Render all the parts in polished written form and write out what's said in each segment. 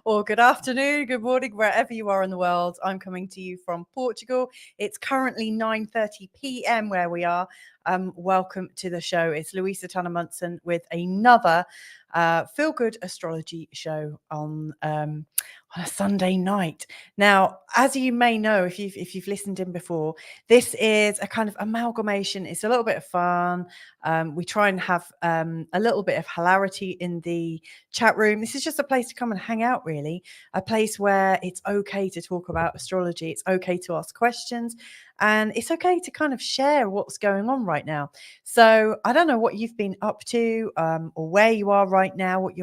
or good afternoon, good morning, wherever you are in the world. I'm coming to you from Portugal. It's currently 9:30 p.m. where we are. Welcome to the show. It's Louisa Tanner Munson with another feel-good astrology show on a Sunday night. Now, as you may know, if you've listened in before, this is a kind of amalgamation. It's a little bit of fun. We try and have a little bit of hilarity in the chat room. This is just a place to come and hang out, really. A place where it's okay to talk about astrology. It's okay to ask questions. And it's okay to kind of share what's going on right now. So I don't know what you've been up to or where you are right now, what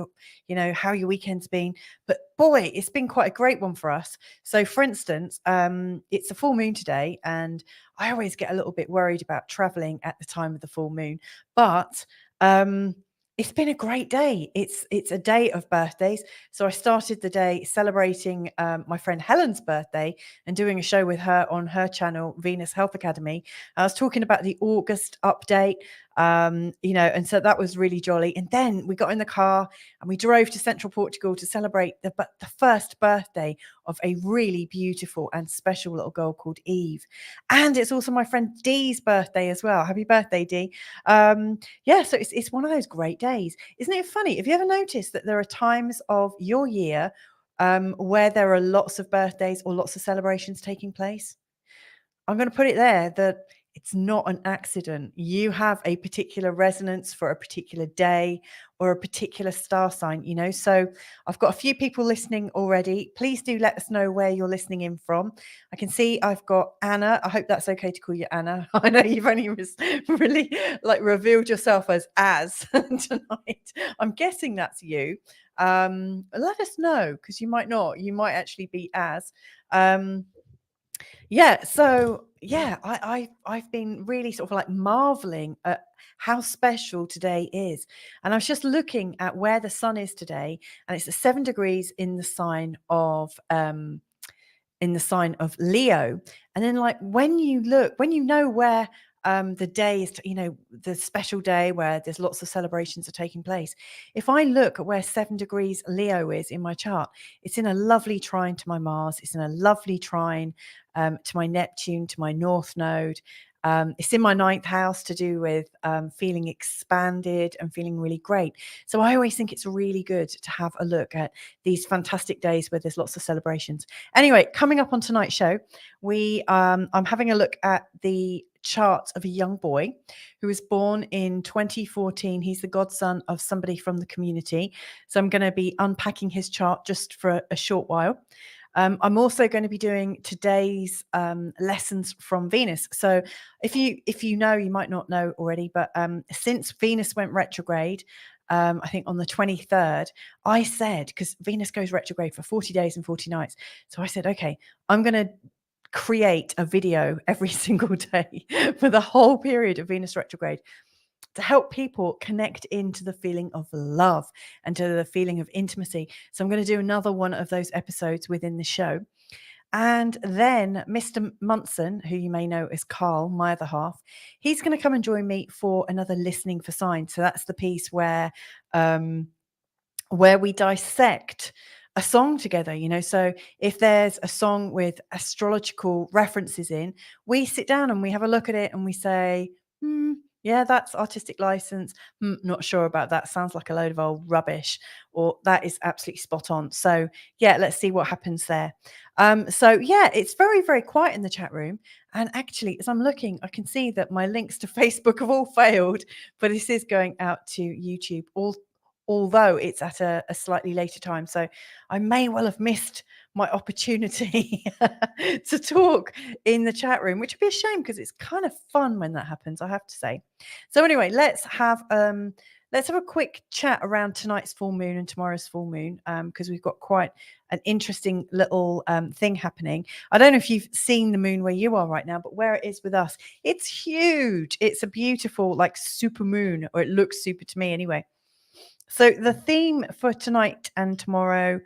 how your weekend's been. But boy, it's been quite a great one for us. So for instance, it's a full moon today, and I always get a little bit worried about traveling at the time of the full moon. But it's been a great day. It's a day of birthdays. So I started the day celebrating my friend Helen's birthday and doing a show with her on her channel, Venus Health Academy. I was talking about the August update, and so that was really jolly. And then we got in the car and we drove to central Portugal to celebrate the first birthday of a really beautiful and special little girl called Eve. And it's also my friend Dee's birthday as well. Happy birthday, Dee. So it's one of those great days. Isn't it funny? Have you ever noticed that there are times of your year where there are lots of birthdays or lots of celebrations taking place? I'm going to put it there that it's not an accident. You have a particular resonance for a particular day or a particular star sign, So I've got a few people listening already. Please do let us know where you're listening in from. I can see I've got Anna. I hope that's okay to call you Anna. I know you've only really revealed yourself as tonight. I'm guessing that's you. Let us know, because you might not. You might actually be as. I've been really sort of marveling at how special today is. And I was just looking at where the sun is today, and it's at 7 degrees in the sign of Leo. And then when you know where the day is, the special day where there's lots of celebrations are taking place. If I look at where 7 degrees Leo is in my chart, it's in a lovely trine to my Mars. It's in a lovely trine to my Neptune, to my North Node. It's in my 9th house to do with feeling expanded and feeling really great. So I always think it's really good to have a look at these fantastic days where there's lots of celebrations. Anyway, coming up on tonight's show, I'm having a look at the chart of a young boy who was born in 2014. He's the godson of somebody from the community. So I'm going to be unpacking his chart just for a short while. I'm also going to be doing today's lessons from Venus. So if you know, you might not know already, but since Venus went retrograde, I think on the 23rd, I said, because Venus goes retrograde for 40 days and 40 nights. So I said, okay, I'm going to create a video every single day for the whole period of Venus retrograde to help people connect into the feeling of love and to the feeling of intimacy. So I'm going to do another one of those episodes within the show. And then Mr. Munson, who you may know as Carl, my other half, he's going to come and join me for another listening for signs. So that's the piece where we dissect a song together, So if there's a song with astrological references in, we sit down and we have a look at it and we say, yeah, that's artistic license. Not sure about that. Sounds like a load of old rubbish, or that is absolutely spot on. So yeah, let's see what happens there. It's very, very quiet in the chat room. And actually, as I'm looking, I can see that my links to Facebook have all failed, but this is going out to YouTube, although it's at a slightly later time. So I may well have missed my opportunity to talk in the chat room, which would be a shame because it's kind of fun when that happens, I have to say. So anyway, let's have a quick chat around tonight's full moon and tomorrow's full moon, because we've got quite an interesting little thing happening. I don't know if you've seen the moon where you are right now, but where it is with us, it's huge. It's a beautiful, super moon, or it looks super to me anyway. So the theme for tonight and tomorrow,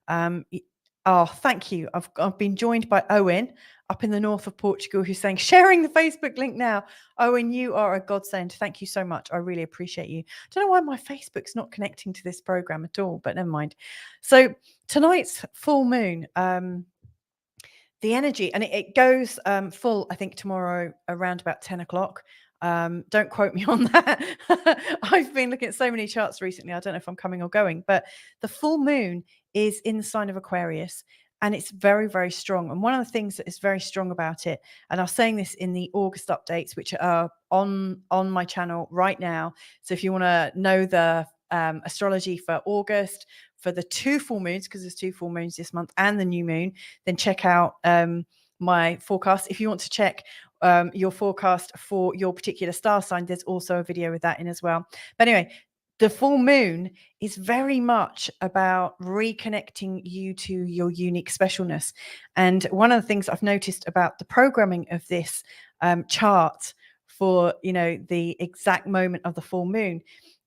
thank you. I've been joined by Owen. up in the north of Portugal who's saying, sharing the Facebook link now. Owen, you are a godsend. Thank you so much. I really appreciate you. I don't know why my Facebook's not connecting to this program at all, but never mind. So tonight's full moon, the energy, and it goes full, I think, tomorrow around about 10 o'clock. Don't quote me on that. I've been looking at so many charts recently. I don't know if I'm coming or going, but the full moon is in the sign of Aquarius, and it's very, very strong. And one of the things that is very strong about it, and I was saying this in the August updates, which are on my channel right now. So if you want to know the astrology for August, for the 2 full moons, because there's 2 full moons this month, and the new moon, then check out my forecast. If you want to check your forecast for your particular star sign, there's also a video with that in as well. But anyway, the full moon is very much about reconnecting you to your unique specialness. And one of the things I've noticed about the programming of this chart for, the exact moment of the full moon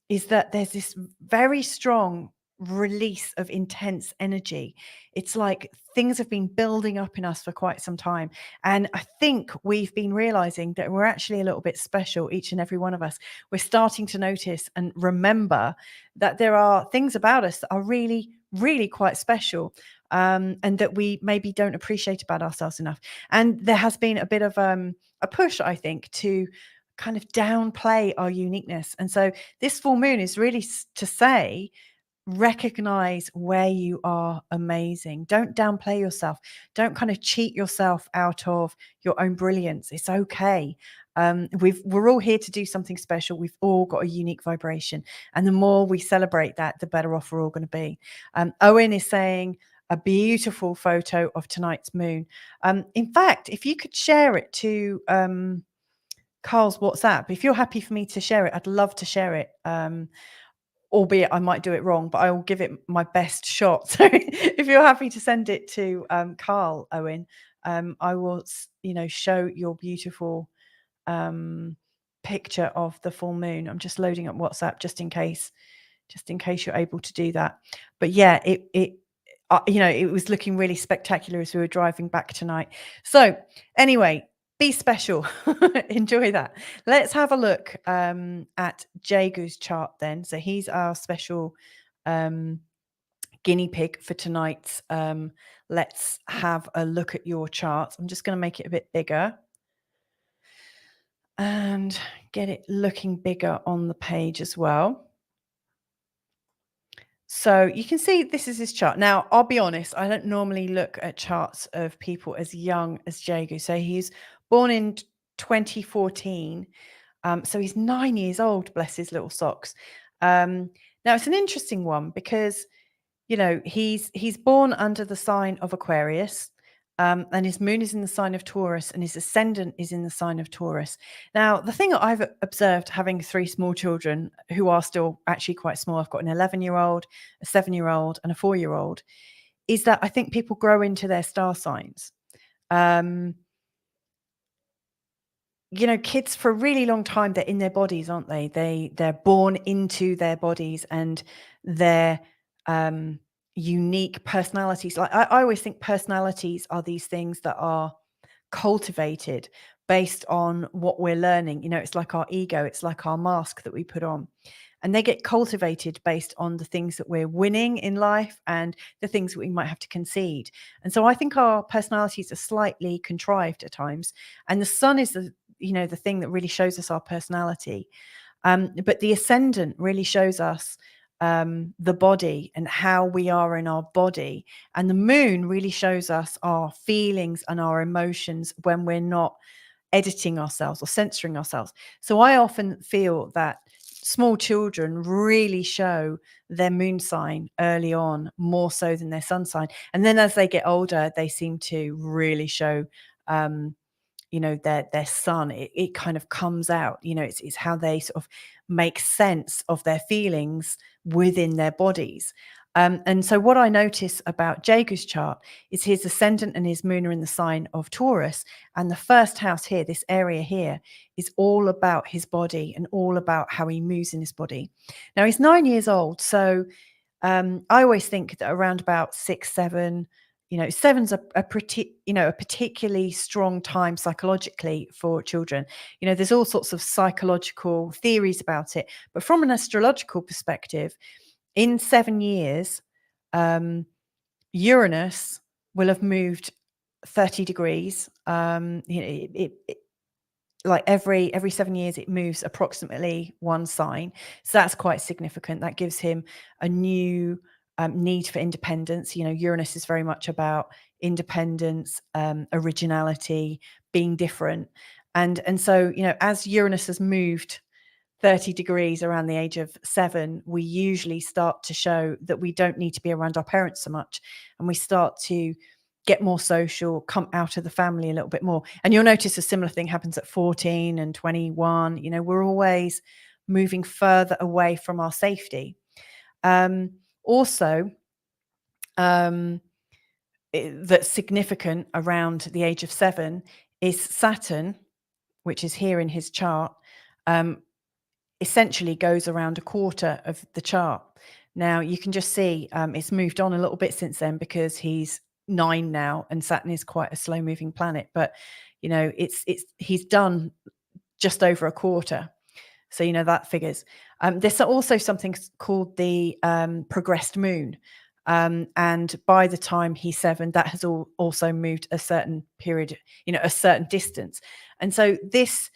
is that there's this very strong release of intense energy. It's like things have been building up in us for quite some time. And I think we've been realizing that we're actually a little bit special, each and every one of us. We're starting to notice and remember that there are things about us that are really, really quite special, and that we maybe don't appreciate about ourselves enough. And there has been a bit of a push, I think, to kind of downplay our uniqueness. And so this full moon is really to say, recognize where you are amazing. Don't downplay yourself. Don't kind of cheat yourself out of your own brilliance. It's okay. We're all here to do something special. We've all got a unique vibration. And the more we celebrate that, the better off we're all going to be. Owen is saying a beautiful photo of tonight's moon. In fact, if you could share it to Carl's WhatsApp, if you're happy for me to share it, I'd love to share it. Albeit I might do it wrong, but I will give it my best shot. So if you're happy to send it to Carl, Owen, I will, show your beautiful picture of the full moon. I'm just loading up WhatsApp just in case you're able to do that. But yeah, it was looking really spectacular as we were driving back tonight. So anyway, be special. Enjoy that. Let's have a look at Jagu's chart then. So he's our special guinea pig for tonight. Let's have a look at your chart. I'm just going to make it a bit bigger and get it looking bigger on the page as well. So you can see this is his chart. Now, I'll be honest, I don't normally look at charts of people as young as Jagu. So he's born in 2014. So he's 9 years old, bless his little socks. Now, it's an interesting one because, he's born under the sign of Aquarius. And his moon is in the sign of Taurus, and his ascendant is in the sign of Taurus. Now, the thing that I've observed having 3 small children who are still actually quite small, I've got an 11-year-old, a 7-year-old, and a 4-year-old, is that I think people grow into their star signs. Kids for a really long time, they're in their bodies, aren't they? They're born into their bodies and their unique personalities. Like I always think personalities are these things that are cultivated based on what we're learning. It's like our ego, it's like our mask that we put on. And they get cultivated based on the things that we're winning in life and the things that we might have to concede. And so I think our personalities are slightly contrived at times. And the sun is the thing that really shows us our personality. But the ascendant really shows us the body and how we are in our body. And the moon really shows us our feelings and our emotions when we're not editing ourselves or censoring ourselves. So I often feel that small children really show their moon sign early on, more so than their sun sign. And then as they get older, they seem to really show their sun. It kind of comes out, it's how they sort of make sense of their feelings within their bodies. And so what I notice about Jagu's chart is his ascendant and his moon are in the sign of Taurus. And the first house here, this area here, is all about his body and all about how he moves in his body. Now, he's 9 years old. So I always think that around about 6, 7, seven's a particularly strong time psychologically for children. There's all sorts of psychological theories about it, but from an astrological perspective, in 7 years, Uranus will have moved 30 degrees. Like every 7 years, it moves approximately one sign. So that's quite significant. That gives him a new need for independence. Uranus is very much about independence, originality, being different. And so, as Uranus has moved 30 degrees around the age of 7, we usually start to show that we don't need to be around our parents so much. And we start to get more social, come out of the family a little bit more. And you'll notice a similar thing happens at 14 and 21. We're always moving further away from our safety. Also, that's significant around the age of 7 is Saturn, which is here in his chart, essentially goes around a quarter of the chart. Now you can just see it's moved on a little bit since then because he's 9 now and Saturn is quite a slow moving planet, but he's done just over a quarter. So that figures. There's also something called the progressed moon. And by the time he's 7, that has also moved a certain period, a certain distance. And so this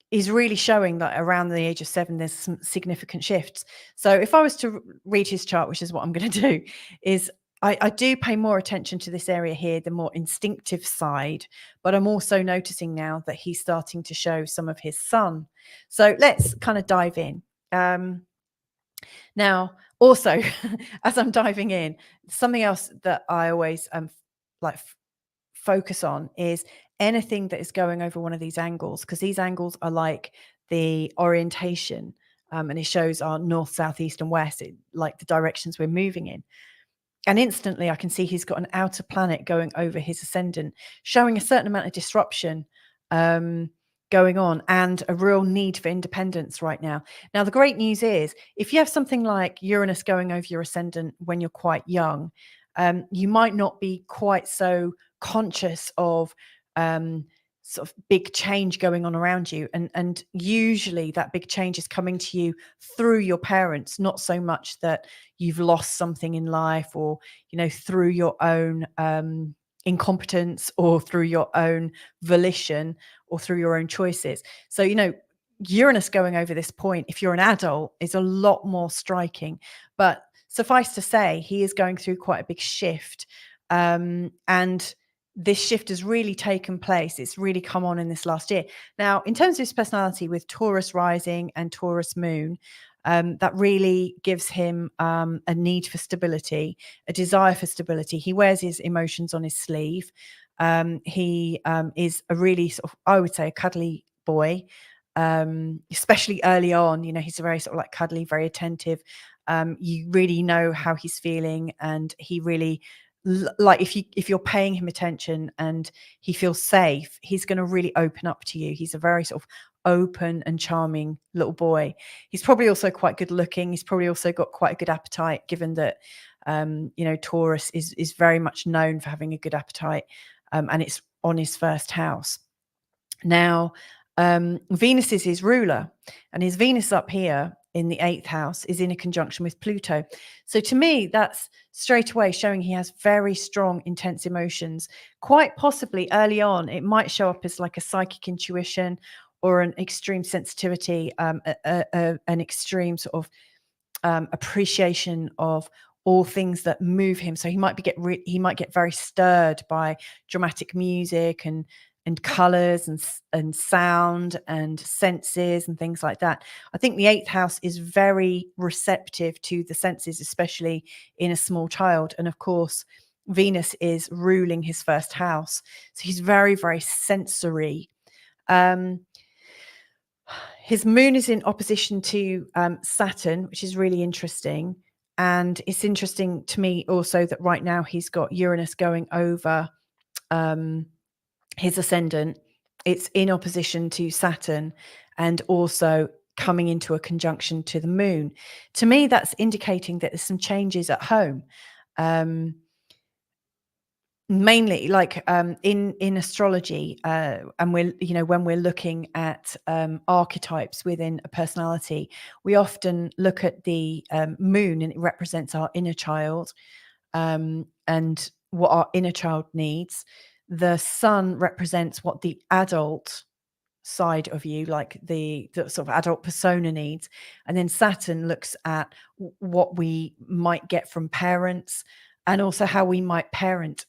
is really showing that around the age of 7, there's some significant shifts. So if I was to read his chart, which is what I'm going to do, is I do pay more attention to this area here, the more instinctive side, but I'm also noticing now that he's starting to show some of his sun. So let's kind of dive in. Now, also, as I'm diving in, something else that I always focus on is anything that is going over one of these angles, because these angles are like the orientation, and it shows our north, south, east, and west, like the directions we're moving in. And instantly I can see he's got an outer planet going over his ascendant, showing a certain amount of disruption going on and a real need for independence right now. Now, the great news is if you have something like Uranus going over your ascendant when you're quite young, you might not be quite so conscious of sort of big change going on around you. And usually that big change is coming to you through your parents, not so much that you've lost something in life or, through your own incompetence or through your own volition or through your own choices. So, Uranus going over this point, if you're an adult, is a lot more striking. But suffice to say, he is going through quite a big shift. And this shift has really taken place. It's really come on in this last year. Now, in terms of his personality with Taurus rising and Taurus moon, that really gives him a need for stability, a desire for stability. He wears his emotions on his sleeve. He is a really sort of, I would say, a cuddly boy, especially early on. He's very sort of like cuddly, very attentive. You really know how he's feeling, and he really like if you're paying him attention and he feels safe, he's going to really open up to you. He's a very sort of open and charming little boy. He's probably also quite good looking. He's probably also got quite a good appetite, given that Taurus is very much known for having a good appetite, and it's on his first house. Now, Venus is his ruler, and his Venus up here in the 8th house is in a conjunction with Pluto. So to me, that's straight away showing he has very strong, intense emotions. Quite possibly early on, it might show up as like a psychic intuition or an extreme sensitivity, an extreme sort of appreciation of all things that move him. So he might get very stirred by dramatic music and colors and sound and senses and things like that. I think the 8th house is very receptive to the senses, especially in a small child. And of course, Venus is ruling his first house. So he's very, very sensory. His moon is in opposition to Saturn, which is really interesting. And it's interesting to me also that right now he's got Uranus going over his ascendant. It's in opposition to Saturn and also coming into a conjunction to the moon. To me, that's indicating that there's some changes at home. Mainly like in astrology, and we're, you know, when we're looking at archetypes within a personality, we often look at the moon, and it represents our inner child, and what our inner child needs. The sun represents what the adult side of you, like the sort of adult persona needs. And then Saturn looks at what we might get from parents, and also how we might parent.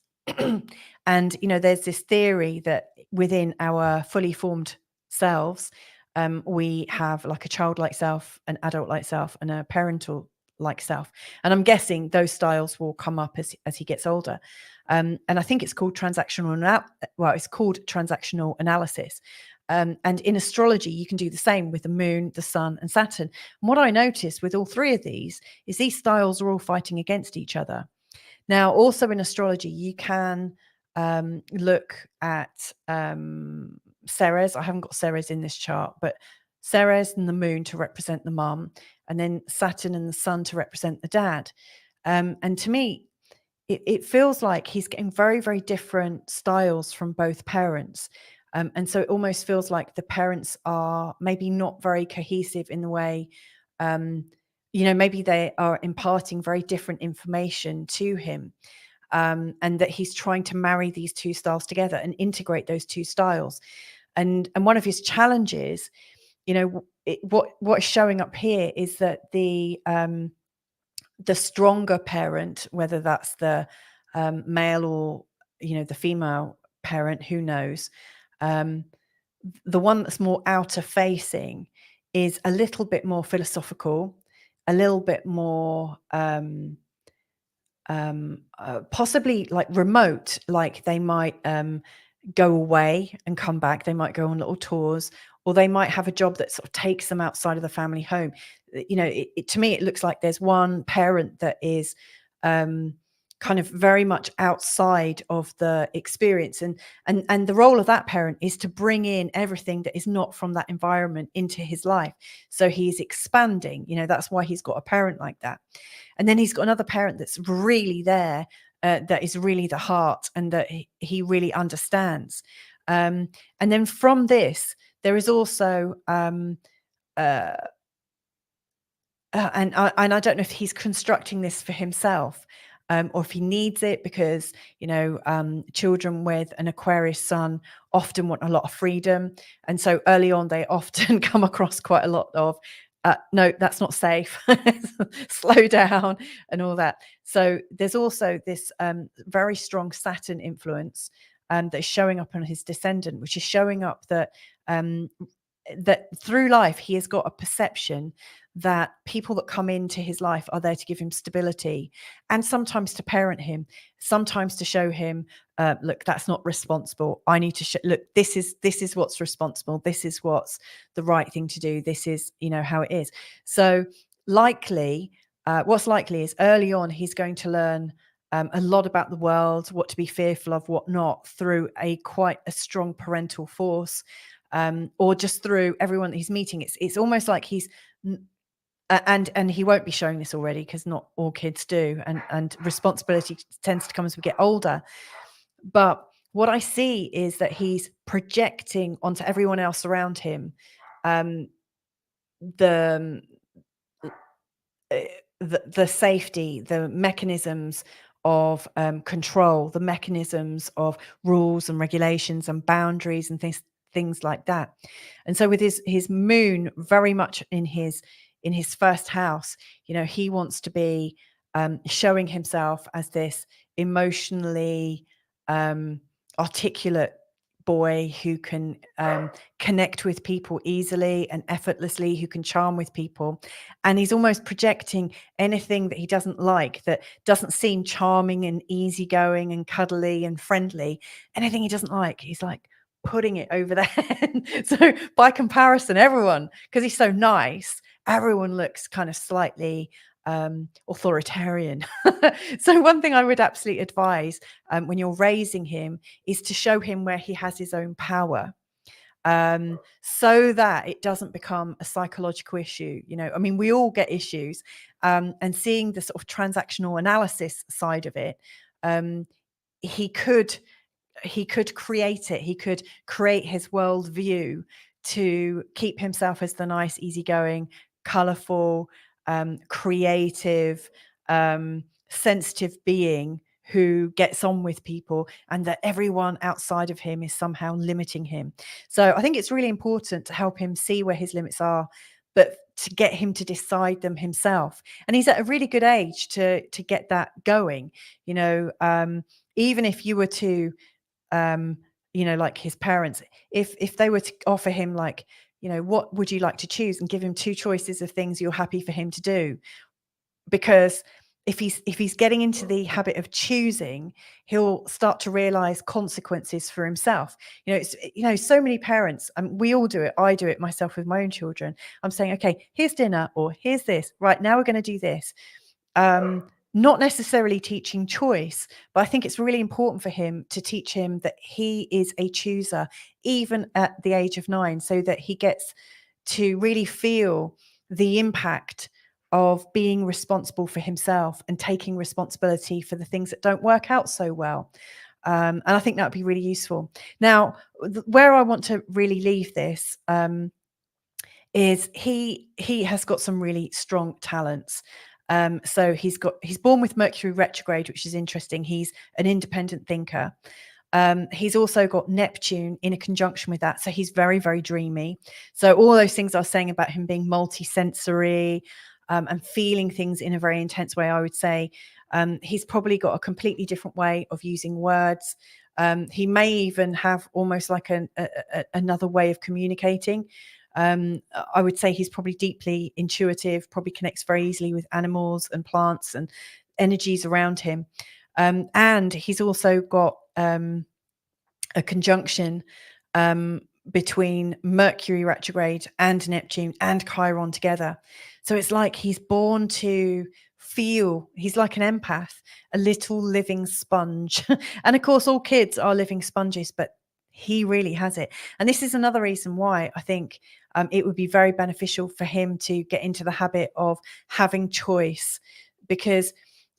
And you know, there's this theory that within our fully formed selves, we have like a childlike self, an adult like self, and a parental like self. And I'm guessing those styles will come up as he gets older. And I think it's called it's called transactional analysis. And in astrology, you can do the same with the moon, the sun, and Saturn. And what I noticed with all three of these is these styles are all fighting against each other. Now, also in astrology, you can look at Ceres. I haven't got Ceres in this chart, but Ceres and the moon to represent the mum, and then Saturn and the sun to represent the dad. And to me, it feels like he's getting very, very different styles from both parents. And so it almost feels like the parents are maybe not very cohesive in the way, you know, maybe they are imparting very different information to him, and that he's trying to marry these two styles together and integrate those two styles. And one of his challenges, you know, what is showing up here is that the stronger parent, whether that's the male or, you know, the female parent, who knows, the one that's more outer facing is a little bit more philosophical, a little bit more possibly like remote, like they might go away and come back, they might go on little tours, or they might have a job that sort of takes them outside of the family home. You know, to me, it looks like there's one parent that is kind of very much outside of the experience, and the role of that parent is to bring in everything that is not from that environment into his life. So he's expanding, you know, that's why he's got a parent like that. And then he's got another parent that's really there, that is really the heart, and that he really understands. And then from this, there is also, uh, and I don't know if he's constructing this for himself, or if he needs it, because, you know, children with an Aquarius sun often want a lot of freedom. And so early on, they often come across quite a lot of, no, that's not safe, slow down, and all that. So there's also this very strong Saturn influence that's showing up on his descendant, which is showing up that that through life he has got a perception that people that come into his life are there to give him stability, and sometimes to parent him, sometimes to show him, look, that's not responsible. I need to look, this is what's responsible. This is what's the right thing to do. This is, you know, how it is. So likely, what's likely is early on he's going to learn a lot about the world, what to be fearful of, what not, through quite a strong parental force, or just through everyone that he's meeting. It's almost like he's and he won't be showing this already, because not all kids do, and responsibility tends to come as we get older. But what I see is that he's projecting onto everyone else around him um, the the safety, the mechanisms of control, the mechanisms of rules and regulations and boundaries and things like that. And so with his moon very much in his first house, you know, he wants to be showing himself as this emotionally articulate boy who can connect with people easily and effortlessly, who can charm with people. And he's almost projecting anything that he doesn't like, that doesn't seem charming and easygoing and cuddly and friendly. Anything he doesn't like, he's like putting it over their head. So by comparison, because he's so nice, everyone looks kind of slightly authoritarian. So one thing I would absolutely advise when you're raising him is to show him where he has his own power, so that it doesn't become a psychological issue. You know, I mean, we all get issues, and seeing the sort of transactional analysis side of it, he could create it. He could create his worldview to keep himself as the nice, easygoing, colorful, creative, sensitive being who gets on with people, and that everyone outside of him is somehow limiting him. So I think it's really important to help him see where his limits are, but to get him to decide them himself. And he's at a really good age to get that going. Even if you were to like his parents, if they were to offer him, like, what would you like to choose, and give him two choices of things you're happy for him to do. Because if he's getting into the habit of choosing, he'll start to realize consequences for himself. It's so many parents, and we all do it. I do it myself with my own children. I'm saying, okay, here's dinner, or here's this, right now we're going to do this. Not necessarily teaching choice, but I think it's really important for him to teach him that he is a chooser, even at the age of 9, so that he gets to really feel the impact of being responsible for himself and taking responsibility for the things that don't work out so well. And I think that would be really useful. Now, where I want to really leave this is he has got some really strong talents. So he's born with Mercury retrograde, which is interesting. He's an independent thinker. He's also got Neptune in a conjunction with that. So he's very, very dreamy. So all those things I was saying about him being multisensory and feeling things in a very intense way, I would say he's probably got a completely different way of using words. He may even have almost like another way of communicating. I would say he's probably deeply intuitive, probably connects very easily with animals and plants and energies around him. And he's also got a conjunction between Mercury retrograde and Neptune and Chiron together. So it's like he's born to feel. He's like an empath, a little living sponge. And of course, all kids are living sponges, but he really has it. And this is another reason why I think it would be very beneficial for him to get into the habit of having choice, because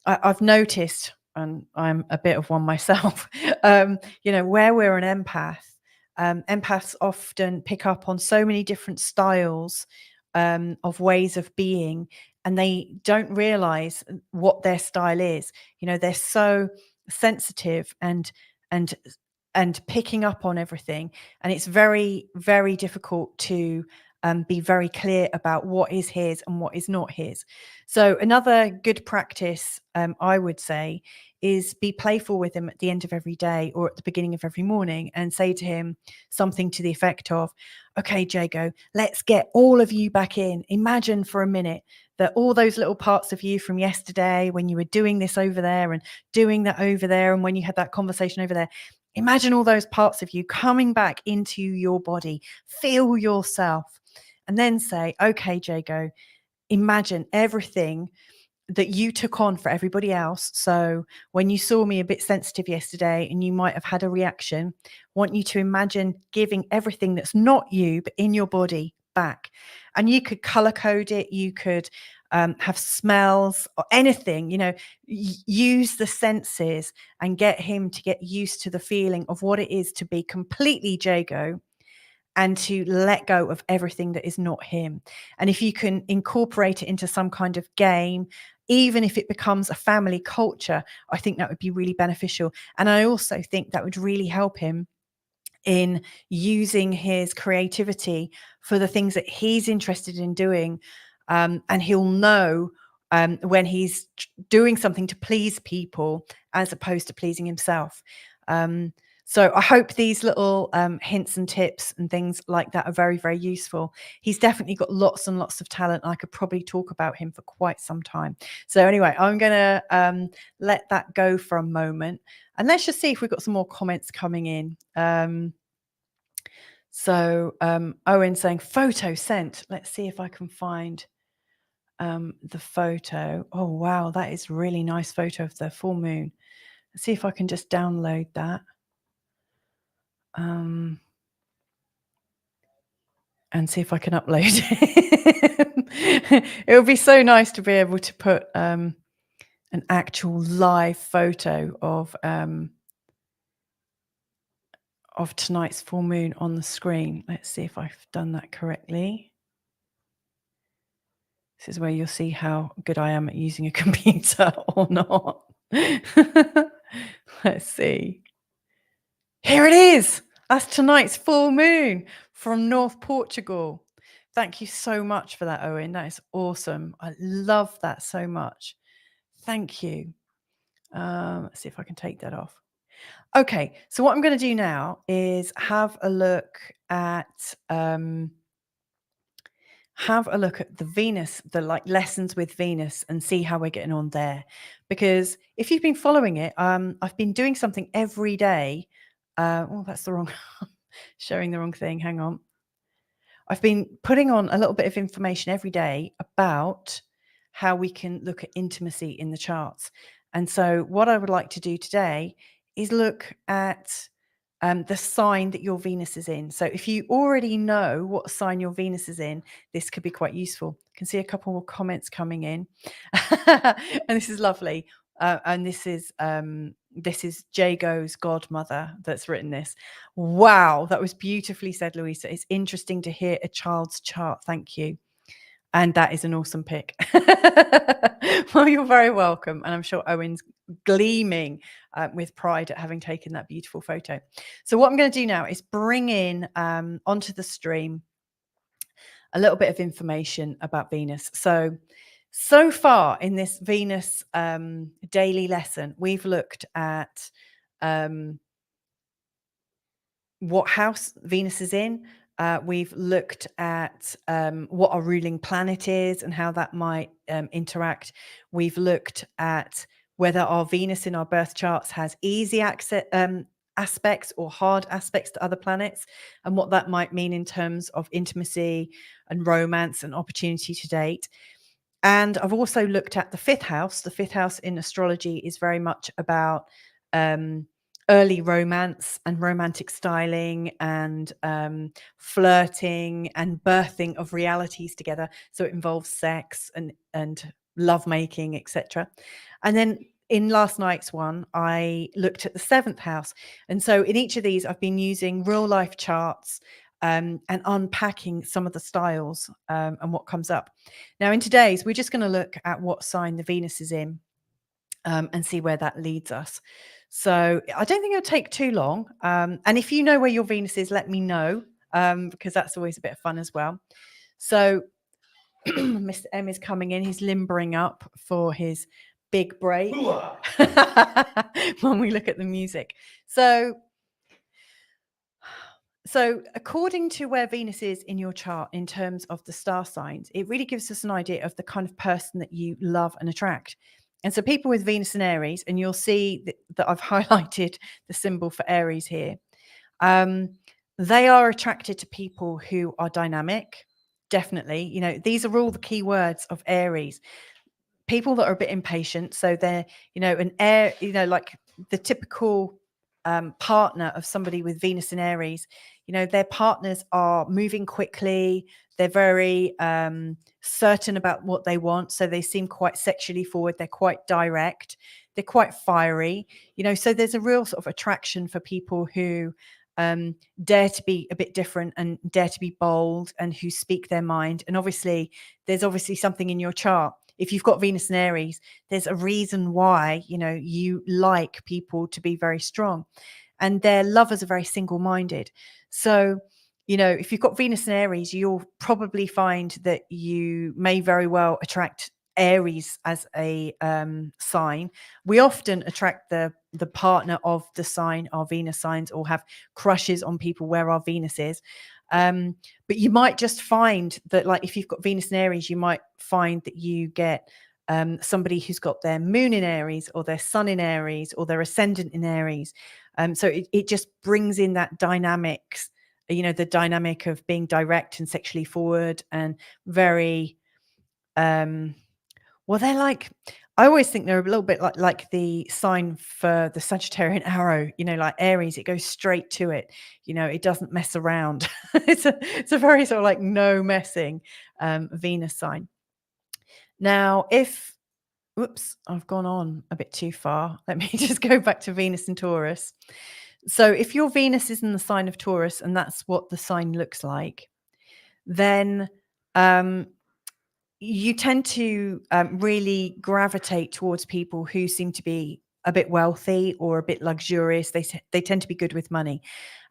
I've noticed, and I'm a bit of one myself, where we're an empath, empaths often pick up on so many different styles of ways of being, and they don't realize what their style is. They're so sensitive and picking up on everything, and it's very, very difficult to be very clear about what is his and what is not his. So another good practice, I would say, is be playful with him at the end of every day or at the beginning of every morning, and say to him something to the effect of, okay, Jago, let's get all of you back in. Imagine for a minute that all those little parts of you from yesterday, when you were doing this over there and doing that over there, and when you had that conversation over there, imagine all those parts of you coming back into your body. Feel yourself. And then say, okay, Jago, imagine everything that you took on for everybody else. So when you saw me a bit sensitive yesterday and you might have had a reaction, I want you to imagine giving everything that's not you, but in your body, back. And you could color code it. You could have smells or anything, use the senses and get him to get used to the feeling of what it is to be completely Jago, and to let go of everything that is not him. And if you can incorporate it into some kind of game, even if it becomes a family culture, I think that would be really beneficial. And I also think that would really help him in using his creativity for the things that he's interested in doing. And he'll know when he's doing something to please people as opposed to pleasing himself. So I hope these little hints and tips and things like that are very, very useful. He's definitely got lots and lots of talent. I could probably talk about him for quite some time. So anyway, I'm going to let that go for a moment. And let's just see if we've got some more comments coming in. Owen saying photo sent. Let's see if I can find the photo. Oh, wow. That is a really nice photo of the full moon. Let's see if I can just download that. And see if I can upload it. It would be so nice to be able to put an actual live photo of of tonight's full moon on the screen. Let's see if I've done that correctly. This is where you'll see how good I am at using a computer or not. Let's see. Here it is. That's tonight's full moon from North Portugal. Thank you so much for that, Owen. That is awesome. I love that so much. Thank you. Let's see if I can take that off. Okay, so what I'm going to do now is have a look at the Venus, the like lessons with Venus, and see how we're getting on there. Because if you've been following it, I've been doing something every day. Oh, that's the wrong, showing the wrong thing. Hang on. I've been putting on a little bit of information every day about how we can look at intimacy in the charts. And so what I would like to do today is look at the sign that your Venus is in. So if you already know what sign your Venus is in, this could be quite useful. I can see a couple more comments coming in. And this is lovely. And this is Jago's godmother that's written this. Wow, that was beautifully said, Louisa. It's interesting to hear a child's chart. Thank you. And that is an awesome pick. Well, you're very welcome. And I'm sure Owen's gleaming with pride at having taken that beautiful photo. So what I'm going to do now is bring in onto the stream a little bit of information about Venus. So far in this Venus daily lesson, we've looked at what house Venus is in. We've looked at what our ruling planet is and how that might interact. We've looked at whether our Venus in our birth charts has easy aspects or hard aspects to other planets, and what that might mean in terms of intimacy and romance and opportunity to date. And I've also looked at the fifth house. The fifth house in astrology is very much about early romance and romantic styling and flirting and birthing of realities together. So it involves sex and lovemaking, etc. And then in last night's one, I looked at the seventh house. And so in each of these, I've been using real life charts and unpacking some of the styles and what comes up. Now, in today's, we're just going to look at what sign the Venus is in and see where that leads us. So I don't think it'll take too long. And if you know where your Venus is, let me know, because that's always a bit of fun as well. So Mr. M is coming in. He's limbering up for his big break when we look at the music. So according to where Venus is in your chart in terms of the star signs, it really gives us an idea of the kind of person that you love and attract. And so people with Venus in Aries, and you'll see that I've highlighted the symbol for Aries here, they are attracted to people who are dynamic, definitely. You know, these are all the key words of Aries. People that are a bit impatient. So they're, like the typical partner of somebody with Venus in Aries, their partners are moving quickly. They're very certain about what they want. So they seem quite sexually forward. They're quite direct. They're quite fiery, so there's a real sort of attraction for people who dare to be a bit different and dare to be bold and who speak their mind. And obviously, there's something in your chart. If you've got Venus in Aries, there's a reason why, you like people to be very strong, and their lovers are very single-minded. So, if you've got Venus in Aries, you'll probably find that you may very well attract Aries as a sign. We often attract the partner of the sign, our Venus signs, or have crushes on people where our Venus is. But you might just find that, like, if you've got Venus in Aries, you might find that you get somebody who's got their moon in Aries or their sun in Aries or their ascendant in Aries. So it just brings in that dynamics, the dynamic of being direct and sexually forward and very, well, they're like, I always think they're a little bit like the sign for the Sagittarian arrow, like Aries, it goes straight to it. It doesn't mess around. It's a very sort of like no messing Venus sign. Now, whoops, I've gone on a bit too far. Let me just go back to Venus and Taurus. So if your Venus is in the sign of Taurus and that's what the sign looks like, then um, you tend to really gravitate towards people who seem to be a bit wealthy or a bit luxurious. They tend to be good with money.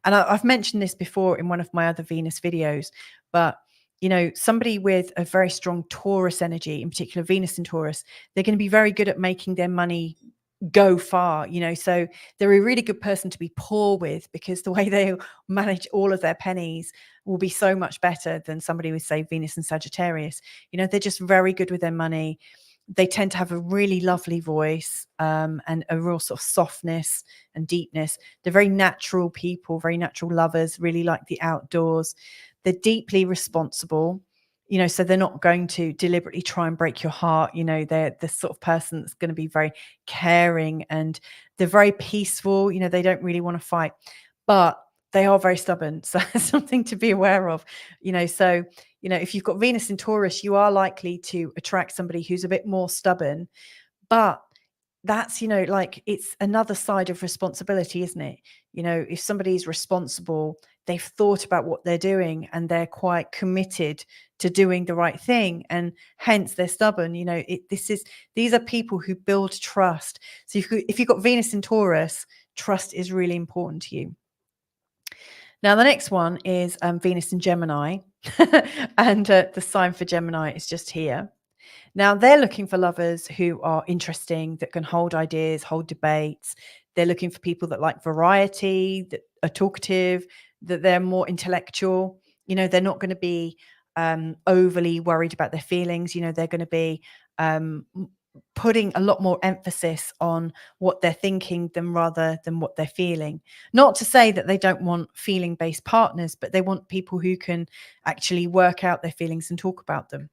And I've mentioned this before in one of my other Venus videos, but somebody with a very strong Taurus energy, in particular Venus in Taurus, they're going to be very good at making their money go far, so they're a really good person to be poor with, because the way they manage all of their pennies will be so much better than somebody with, say, Venus and Sagittarius. They're just very good with their money. They tend to have a really lovely voice, and a real sort of softness and deepness. They're very natural people, very natural lovers, really like the outdoors. They're deeply responsible, so they're not going to deliberately try and break your heart. They're the sort of person that's going to be very caring, and they're very peaceful. They don't really want to fight, but they are very stubborn. So it's something to be aware of. So if you've got Venus in Taurus, you are likely to attract somebody who's a bit more stubborn, but that's, like, it's another side of responsibility, isn't it? If somebody's responsible, they've thought about what they're doing and they're quite committed to doing the right thing, and hence they're stubborn. These are people who build trust. So if you've got Venus in Taurus, trust is really important to you. Now, the next one is Venus in Gemini, and the sign for Gemini is just here. Now, they're looking for lovers who are interesting, that can hold ideas, hold debates. They're looking for people that like variety, that are talkative, that they're more intellectual. They're not going to be overly worried about their feelings. They're going to be putting a lot more emphasis on what they're thinking rather than what they're feeling. Not to say that they don't want feeling-based partners, but they want people who can actually work out their feelings and talk about them.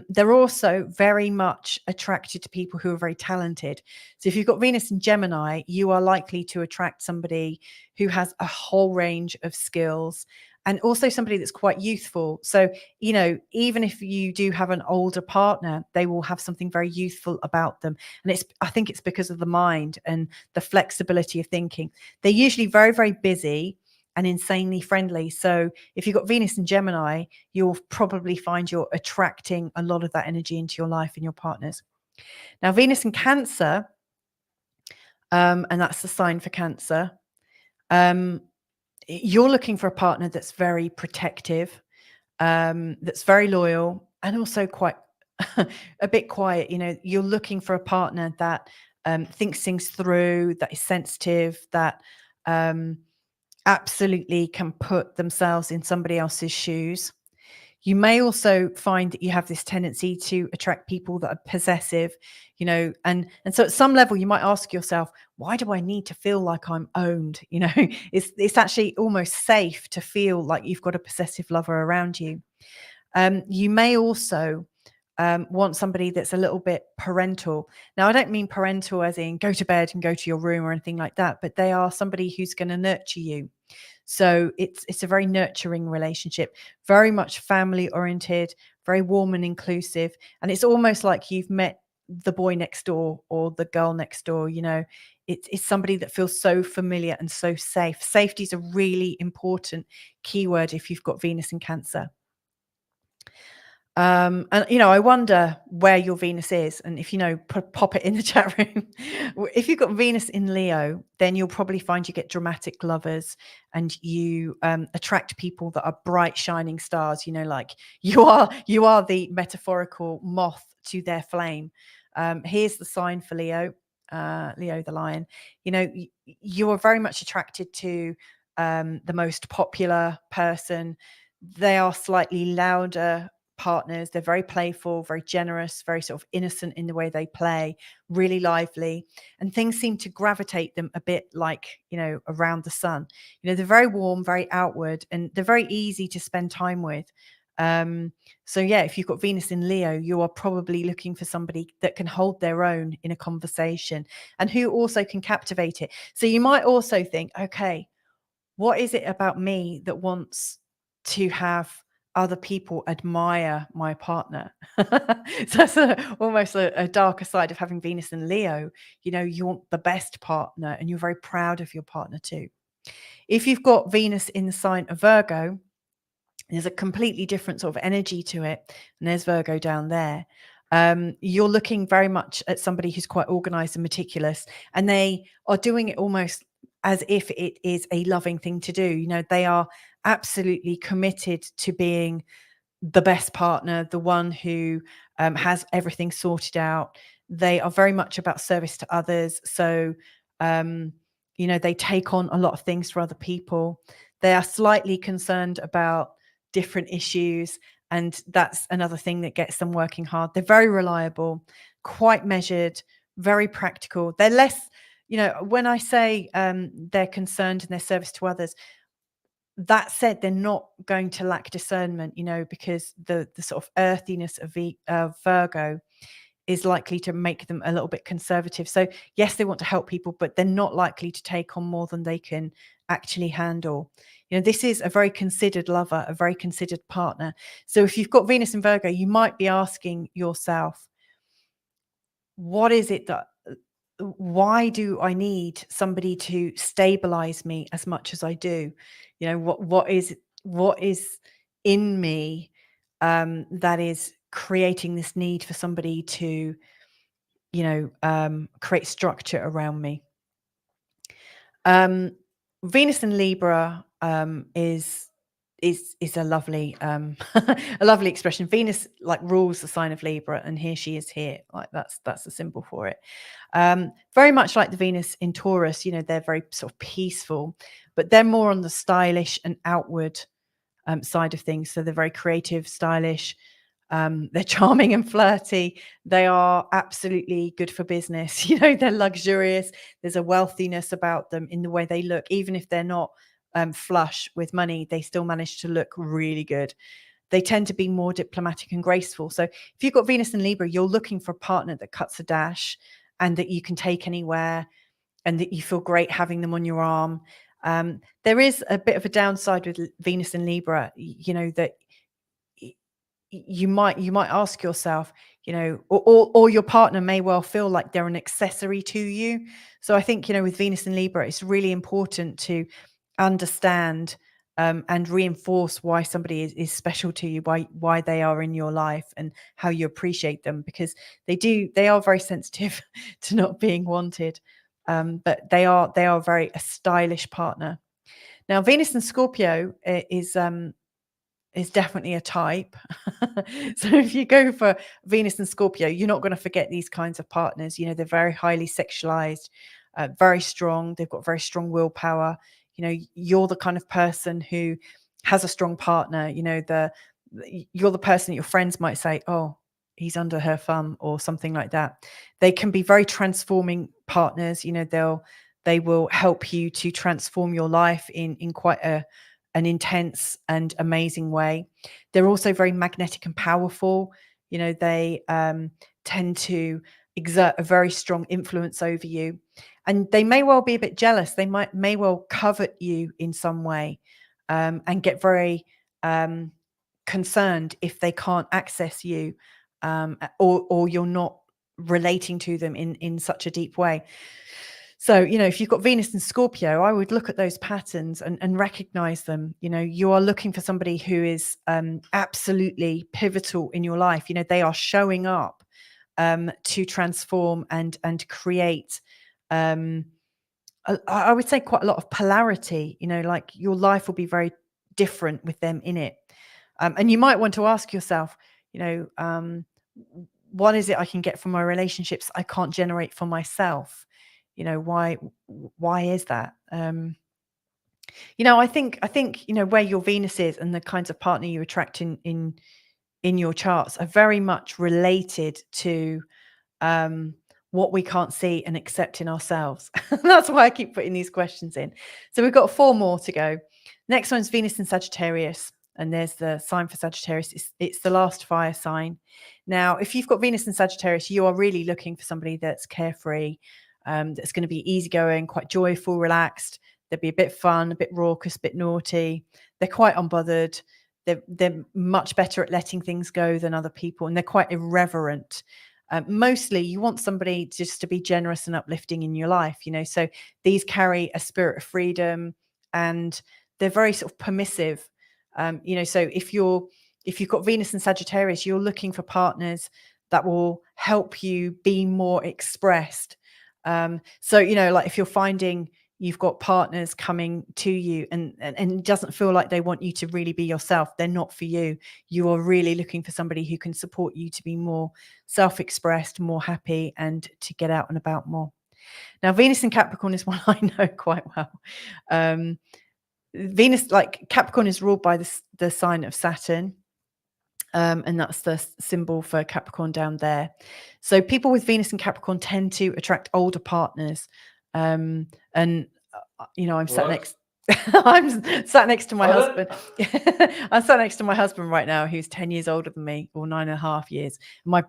They're also very much attracted to people who are very talented. So if you've got Venus in Gemini, you are likely to attract somebody who has a whole range of skills, and also somebody that's quite youthful. So, even if you do have an older partner, they will have something very youthful about them. And I think it's because of the mind and the flexibility of thinking. They're usually very, very busy and insanely friendly. So if you've got Venus in Gemini, you'll probably find you're attracting a lot of that energy into your life and your partners. Now, Venus in Cancer, and that's the sign for Cancer. You're looking for a partner that's very protective, that's very loyal, and also quite a bit quiet. You're looking for a partner that thinks things through, that is sensitive, that absolutely can put themselves in somebody else's shoes. You may also find that you have this tendency to attract people that are possessive, and so at some level you might ask yourself, why do I need to feel like I'm owned? It's actually almost safe to feel like you've got a possessive lover around you. You may also want somebody that's a little bit parental. Now, I don't mean parental as in go to bed and go to your room or anything like that, but they are somebody who's going to nurture you. So it's a very nurturing relationship, very much family oriented, very warm and inclusive. And it's almost like you've met the boy next door or the girl next door. It's somebody that feels so familiar and so safe. Safety is a really important keyword if you've got Venus in Cancer. And I wonder where your Venus is, and if pop it in the chat room. If you've got Venus in Leo, then you'll probably find you get dramatic lovers, and you attract people that are bright shining stars. Like you are the metaphorical moth to their flame. Here's the sign for Leo, Leo the lion. You are very much attracted to the most popular person. They are slightly louder partners. They're very playful, very generous, very sort of innocent in the way they play, really lively, and things seem to gravitate them a bit like, around the sun. They're very warm, very outward, and they're very easy to spend time with. So yeah, if you've got Venus in Leo, you are probably looking for somebody that can hold their own in a conversation and who also can captivate it. So you might also think, okay, what is it about me that wants to have other people admire my partner. So that's almost a darker side of having Venus and Leo. You want the best partner and you're very proud of your partner too. If you've got Venus in the sign of Virgo, there's a completely different sort of energy to it. And there's Virgo down there. You're looking very much at somebody who's quite organized and meticulous, and they are doing it almost as if it is a loving thing to do. They are absolutely committed to being the best partner, the one who has everything sorted out. They are very much about service to others. So, they take on a lot of things for other people. They are slightly concerned about different issues. And that's another thing that gets them working hard. They're very reliable, quite measured, very practical. They're less, when I say they're concerned in their service to others, that said, they're not going to lack discernment, because the sort of earthiness of Virgo is likely to make them a little bit conservative. So yes, they want to help people, but they're not likely to take on more than they can actually handle. This is a very considered lover, a very considered partner. So if you've got Venus in Virgo, you might be asking yourself, what is it why do I need somebody to stabilize me as much as I do? What is in me that is creating this need for somebody to, create structure around me? Venus in Libra is a lovely a lovely expression. Venus rules the sign of Libra, and here she is here. That's the symbol for it. Very much like the Venus in Taurus, they're very sort of peaceful, but they're more on the stylish and outward side of things. So they're very creative, stylish. They're charming and flirty. They are absolutely good for business. They're luxurious. There's a wealthiness about them in the way they look. Even if they're not flush with money, they still manage to look really good. They tend to be more diplomatic and graceful. So if you've got Venus in Libra, you're looking for a partner that cuts a dash and that you can take anywhere and that you feel great having them on your arm. There is a bit of a downside with Venus in Libra, that you might ask yourself, or your partner may well feel like they're an accessory to you. So I think, with Venus in Libra, it's really important to understand and reinforce why somebody is special to you, why they are in your life and how you appreciate them, because they are very sensitive to not being wanted. But they are a stylish partner. Now, Venus in Scorpio is definitely a type. So if you go for Venus and Scorpio, you're not going to forget these kinds of partners. They're very highly sexualized, very strong. They've got very strong willpower. You're the kind of person who has a strong partner. You're the person that your friends might say, oh, he's under her thumb or something like that. They can be very transforming partners. They will help you to transform your life in quite an intense and amazing way. They're also very magnetic and powerful. They tend to exert a very strong influence over you, and they may well be a bit jealous. They may well covet you in some way, and get very concerned if they can't access you, or you're not relating to them in such a deep way. So, if you've got Venus and Scorpio, I would look at those patterns and recognize them. You are looking for somebody who is absolutely pivotal in your life. They are showing up to transform and create, I would say, quite a lot of polarity. Like your life will be very different with them in it. And you might want to ask yourself, what is it I can get from my relationships I can't generate for myself? Why is that? I think where your Venus is and the kinds of partner you attract in your charts are very much related to what we can't see and accept in ourselves. That's why I keep putting these questions in. So we've got 4 more to go. Next one's Venus in Sagittarius, and there's the sign for Sagittarius. It's the last fire sign. Now, if you've got Venus in Sagittarius, you are really looking for somebody that's carefree, that's going to be easygoing, quite joyful, relaxed. They'll be a bit fun, a bit raucous, a bit naughty. They're quite unbothered. they're much better at letting things go than other people, and they're quite irreverent. Mostly you want somebody just to be generous and uplifting in your life, so these carry a spirit of freedom, and they're very sort of permissive. So if you've got Venus and Sagittarius, you're looking for partners that will help you be more expressed. So like if you're finding you've got partners coming to you and it doesn't feel like they want you to really be yourself, they're not for you. You are really looking for somebody who can support you to be more self-expressed, more happy, and to get out and about more. Now, Venus in Capricorn is one I know quite well. Venus, like Capricorn, is ruled by the sign of Saturn. And that's the symbol for Capricorn down there. So people with Venus and Capricorn tend to attract older partners. And I'm sat next. I'm sat next to my husband. I'm sat next to my husband right now, who's 10 years older than me, or 9.5 years. My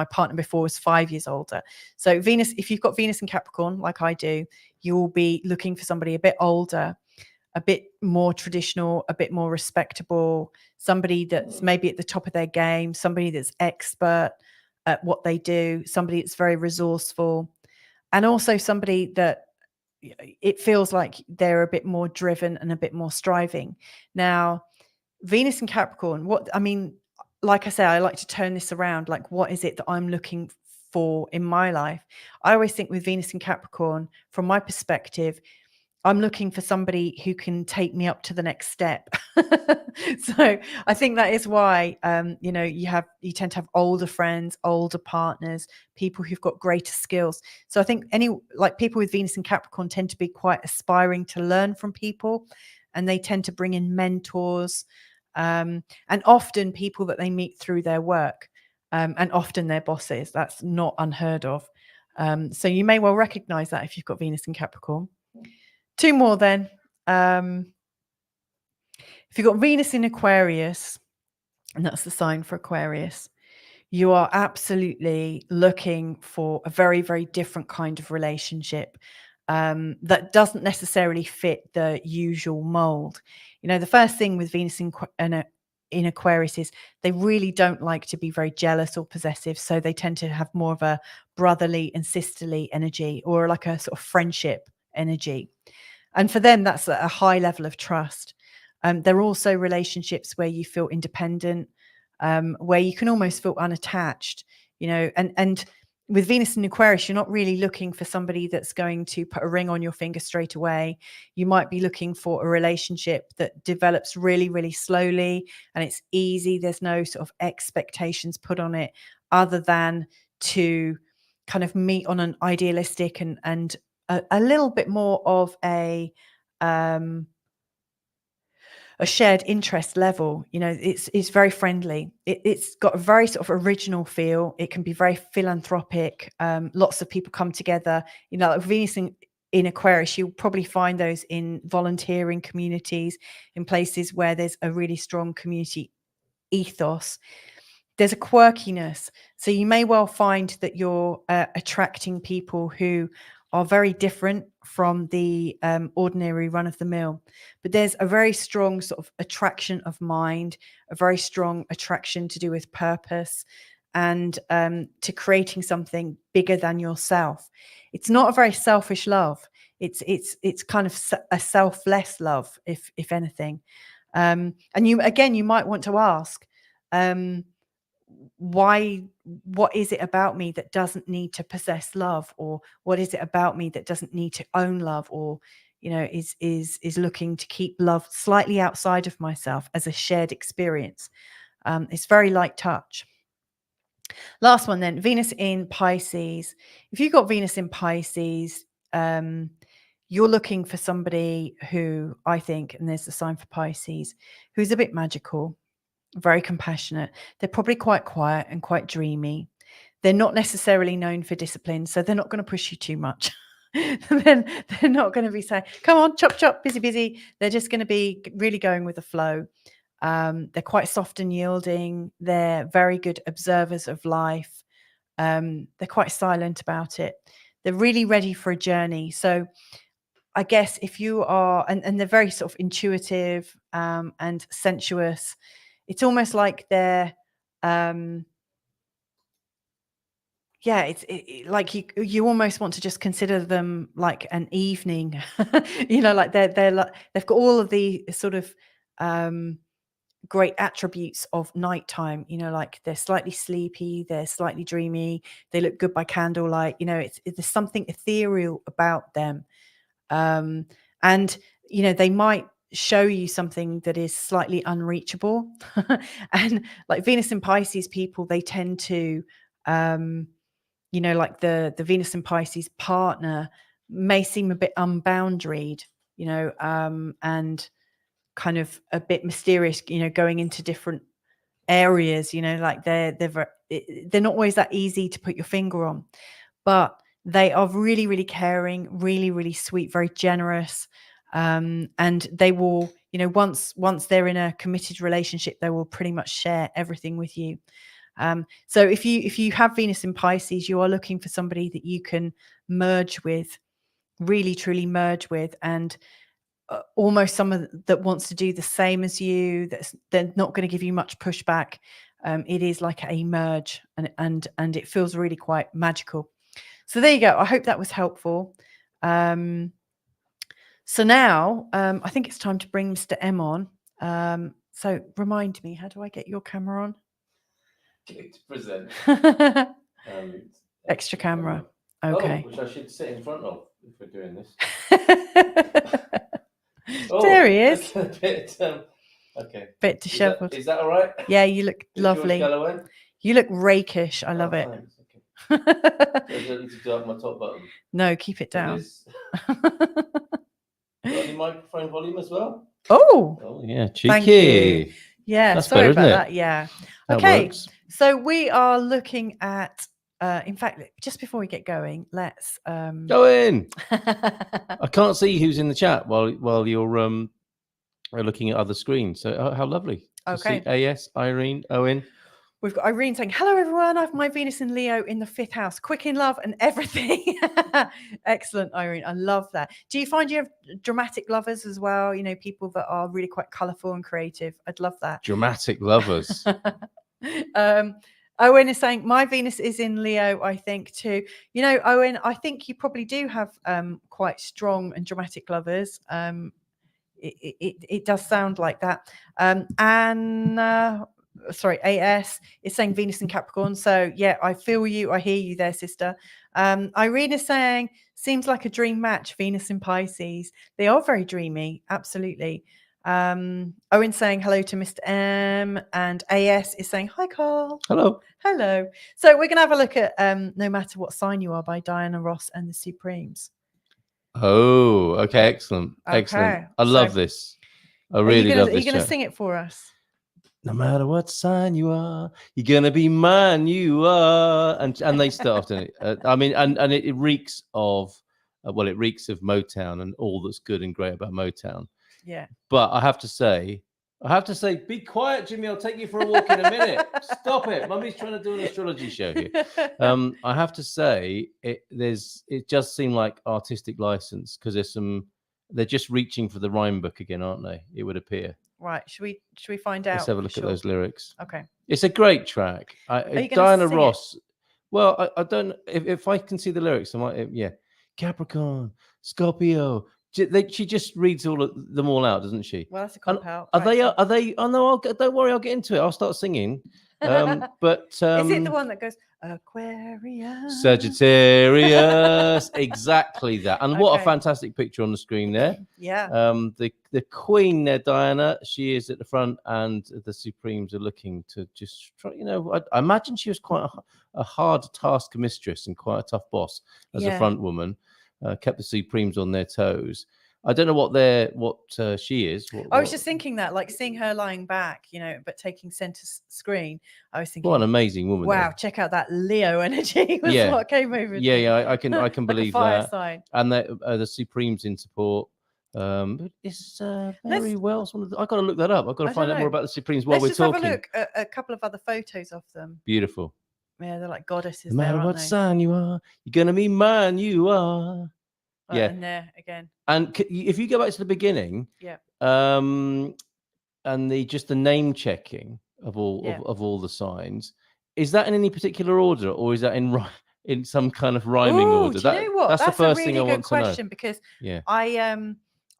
partner before was 5 years older. So Venus, if you've got Venus and Capricorn, like I do, you'll be looking for somebody a bit older, a bit more traditional, a bit more respectable, somebody that's maybe at the top of their game, somebody that's expert at what they do, somebody that's very resourceful, and also somebody that it feels like they're a bit more driven and a bit more striving. Now, Venus and Capricorn, like I say, I like to turn this around. Like, what is it that I'm looking for in my life? I always think with Venus and Capricorn, from my perspective, I'm looking for somebody who can take me up to the next step. So I think that is why, you tend to have older friends, older partners, people who've got greater skills. So I think people with Venus and Capricorn tend to be quite aspiring to learn from people, and they tend to bring in mentors, and often people that they meet through their work, and often their bosses. That's not unheard of. So you may well recognize that if you've got Venus and Capricorn. Two more then. If you've got Venus in Aquarius, and that's the sign for Aquarius, you are absolutely looking for a very, very different kind of relationship that doesn't necessarily fit the usual mold. The first thing with Venus in Aquarius is they really don't like to be very jealous or possessive. So they tend to have more of a brotherly and sisterly energy, or like a sort of friendship energy. And for them, that's a high level of trust. There are also relationships where you feel independent, where you can almost feel unattached, and with Venus in Aquarius, you're not really looking for somebody that's going to put a ring on your finger straight away. You might be looking for a relationship that develops really, really slowly, and it's easy. There's no sort of expectations put on it other than to kind of meet on an idealistic and a little bit more of a shared interest level. It's very friendly. It's got a very sort of original feel. It can be very philanthropic. Lots of people come together. Like Venus in Aquarius, you'll probably find those in volunteering communities, in places where there's a really strong community ethos. There's a quirkiness. So you may well find that you're attracting people who are very different from the ordinary run-of-the-mill. But there's a very strong sort of attraction of mind, a very strong attraction to do with purpose, and to creating something bigger than yourself. It's not a very selfish love. It's kind of a selfless love, if anything. And you might want to ask, what is it about me that doesn't need to possess love, or what is it about me that doesn't need to own love, or is looking to keep love slightly outside of myself as a shared experience. It's very light touch. Last one then, Venus in Pisces. If you've got Venus in Pisces, you're looking for somebody who, I think, and there's a sign for Pisces, who's a bit magical, very compassionate. They're probably quite quiet and quite dreamy. They're not necessarily known for discipline, so they're not going to push you too much. Then they're not going to be saying, come on, chop, chop, busy, busy. They're just going to be really going with the flow. They're quite soft and yielding. They're very good observers of life. They're quite silent about it. They're really ready for a journey. So I guess if you are, and they're very sort of intuitive and sensuous, it's almost like they're, yeah, it's like you almost want to just consider them like an evening, like they're like, they've got all of the sort of great attributes of nighttime, like they're slightly sleepy, they're slightly dreamy, they look good by candlelight, there's something ethereal about them. And they might show you something that is slightly unreachable. And like Venus in Pisces people, they tend to like the Venus in Pisces partner may seem a bit unboundaried, and kind of a bit mysterious, going into different areas, like they're not always that easy to put your finger on, but they are really, really caring, really, really sweet, very generous. And they will, once they're in a committed relationship, they will pretty much share everything with you. So if you have Venus in Pisces, you are looking for somebody that you can merge with, really, truly merge with, and almost someone that wants to do the same as you. They're not going to give you much pushback. It is like a merge, and it feels really quite magical. So there you go. I hope that was helpful. So now I think it's time to bring Mr. M on. So remind me, how do I get your camera on? Click to present. Extra camera. Okay. Which I should sit in front of if we're doing this. There he is. Okay. Bit disheveled. Is that all right? Yeah, you look lovely. You look rakish. I love it. Thanks. Okay. I need to do up my top button. No, keep it down. Got any microphone volume as well? Oh yeah, cheeky. Thank you. Yeah, that's sorry better, about isn't that. Yeah. That okay. Works. So we are looking at. In fact, just before we get going, let's go in. I can't see who's in the chat while you're looking at other screens. So how lovely. Okay. AS, Irene, Owen. We've got Irene saying, hello, everyone. I have my Venus in Leo in the 5th house. Quick in love and everything. Excellent, Irene. I love that. Do you find you have dramatic lovers as well? People that are really quite colourful and creative. I'd love that. Dramatic lovers. Owen is saying, my Venus is in Leo, I think, too. Owen, I think you probably do have quite strong and dramatic lovers. It does sound like that. AS is saying Venus and Capricorn. So yeah, I feel you. I hear you there, sister. Irene is saying, seems like a dream match, Venus and Pisces. They are very dreamy. Absolutely. Owen saying hello to Mr. M, and AS is saying, hi, Carl. Hello. So we're going to have a look at No Matter What Sign You Are by Diana Ross and the Supremes. Oh, okay. Excellent. Okay. I love this. I really love this. Are you going to sing it for us? No matter what sign you are, you're gonna be mine. You are, and they start it. I mean, and it reeks of, it reeks of Motown and all that's good and great about Motown. Yeah. But I have to say, be quiet, Jimmy. I'll take you for a walk in a minute. Stop it, Mummy's trying to do an astrology show here. I have to say, it just seemed like artistic license because they're just reaching for the rhyme book again, aren't they? It would appear. Right, should we find out? Let's have a look at those lyrics. Okay. It's a great track. Diana Ross. Well, I don't. If I can see the lyrics, I might. Yeah, Capricorn, Scorpio. She just reads them all out, doesn't she? Well, that's a cop out. Are they? Oh no, don't worry. I'll get into it. I'll start singing. But is it the one that goes Aquarius, Sagittarius? Exactly that. And what a fantastic picture on the screen there. Yeah. The Queen there, Diana. She is at the front, and the Supremes are looking to just try. I imagine she was quite a hard task mistress and quite a tough boss as a front woman. Kept the Supremes on their toes. I don't know what she is. I was just thinking that, like seeing her lying back, but taking center screen. I was thinking, what an amazing woman! Wow, there. Check out that Leo energy. Was what came over. Yeah, I can like believe that. Sign. And the Supremes in support. It's very well. I got to look that up. I've got to find out more about the Supremes while we're talking. Let's just have a look at a couple of other photos of them. Beautiful. Yeah, they're like goddesses. No matter what sign you are, you're gonna be mine. You are. Yeah. And there again. And if you go back to the beginning, Yeah. And the name checking of all the signs, is that in any particular order, or is that in some kind of rhyming order? Do you know what? That's the first thing I want to know. Question, because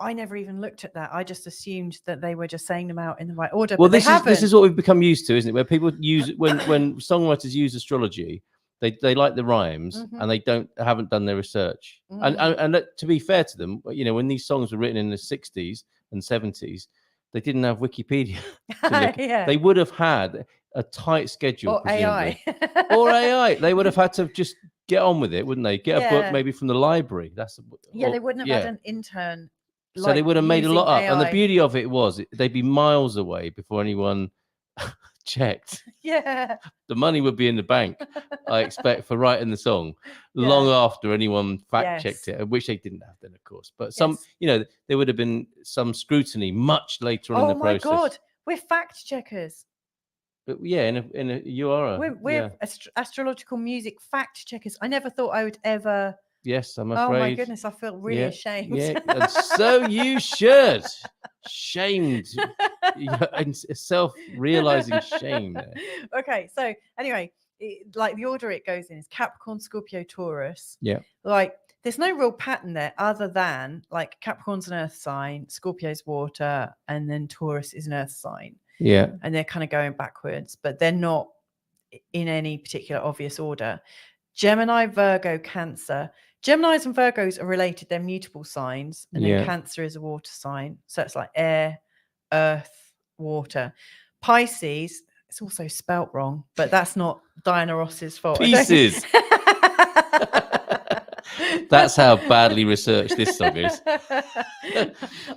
I never even looked at that. I just assumed that they were just saying them out in the right order. Well, but this is what we've become used to, isn't it? Where people use when songwriters use astrology, they like the rhymes and they haven't done their research. And to be fair to them, you know, when these songs were written in the 60s and 70s, they didn't have Wikipedia to look. They would have had a tight schedule, or presumably. AI. Or AI. They would have had to just get on with it, wouldn't they? Get a book maybe from the library. They wouldn't have had an intern. So they would have made a lot up. AI. And the beauty of it was they'd be miles away before anyone checked. Yeah. The money would be in the bank, I expect, for writing the song long after anyone fact checked it, which they didn't have then, of course. But you know, there would have been some scrutiny much later on in the process. Oh my God, we're fact checkers. But you are. We're astrological music fact checkers. I never thought I would ever. Yes, I'm afraid. Oh my goodness, I feel really ashamed. Yeah, and so you should. Shamed. Self-realizing shame there. Okay, so anyway, like the order it goes in is Capricorn, Scorpio, Taurus. Yeah. Like there's no real pattern there other than like Capricorn's an earth sign, Scorpio's water, and then Taurus is an earth sign. Yeah. And they're kind of going backwards, but they're not in any particular obvious order. Gemini, Virgo, Cancer. Geminis and Virgos are related. They're mutable signs. And then Cancer is a water sign. So it's like air, earth, water. Pisces, it's also spelt wrong, but that's not Diana Ross's fault. Pieces. That's how badly researched this song is.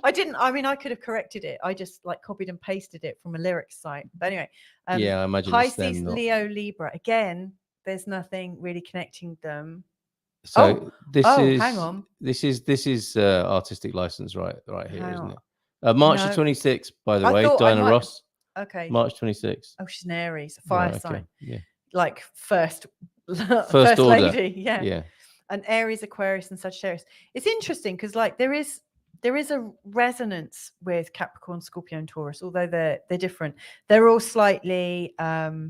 I could have corrected it. I just like copied and pasted it from a lyrics site. But anyway, I imagine Pisces, Leo, Libra. Again, there's nothing really connecting them. So hang on. This is artistic license right here, isn't it? March the 26th, by the way, Diana Ross. Okay. March 26th. Oh, she's an Aries, fire sign. Yeah. Like first order. lady. Yeah. Yeah. And Aries, Aquarius, and Sagittarius. It's interesting because like there is a resonance with Capricorn, Scorpio, and Taurus, although they're different. They're all slightly, I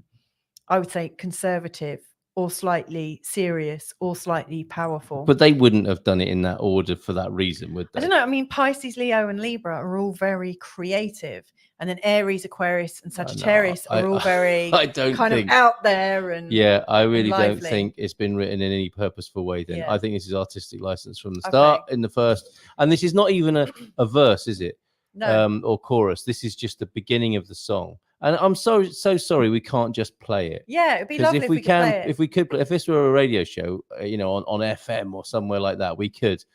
would say, conservative, or slightly serious, or slightly powerful. But they wouldn't have done it in that order for that reason, would they? I don't know. I mean, Pisces, Leo, and Libra are all very creative. And then Aries, Aquarius, and Sagittarius are all very of out there. And I really don't think it's been written in any purposeful way then. I think this is artistic license from the start in the first. And this is not even a verse, is it? No. Or chorus. This is just the beginning of the song. And I'm so sorry we can't just play it. Yeah, it'd be lovely if we could play it. If this were a radio show, you know, on FM or somewhere like that, we could.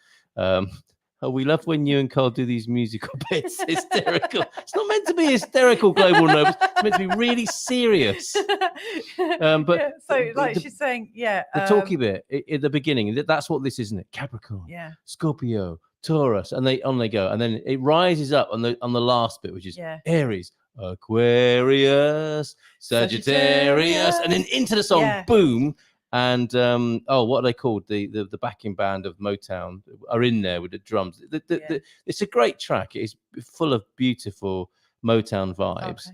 We love when you and Carl do these musical bits. Hysterical. It's not meant to be hysterical, Global Nobles. It's meant to be really serious. She's saying, the talky bit at the beginning. That's what this is, isn't it? Capricorn, Scorpio, Taurus, and they go, and then it rises up on the last bit, which is Aries, Aquarius, Sagittarius, and then into the song, boom. And what are they called? The backing band of Motown are in there with the drums. It's a great track. It is full of beautiful Motown vibes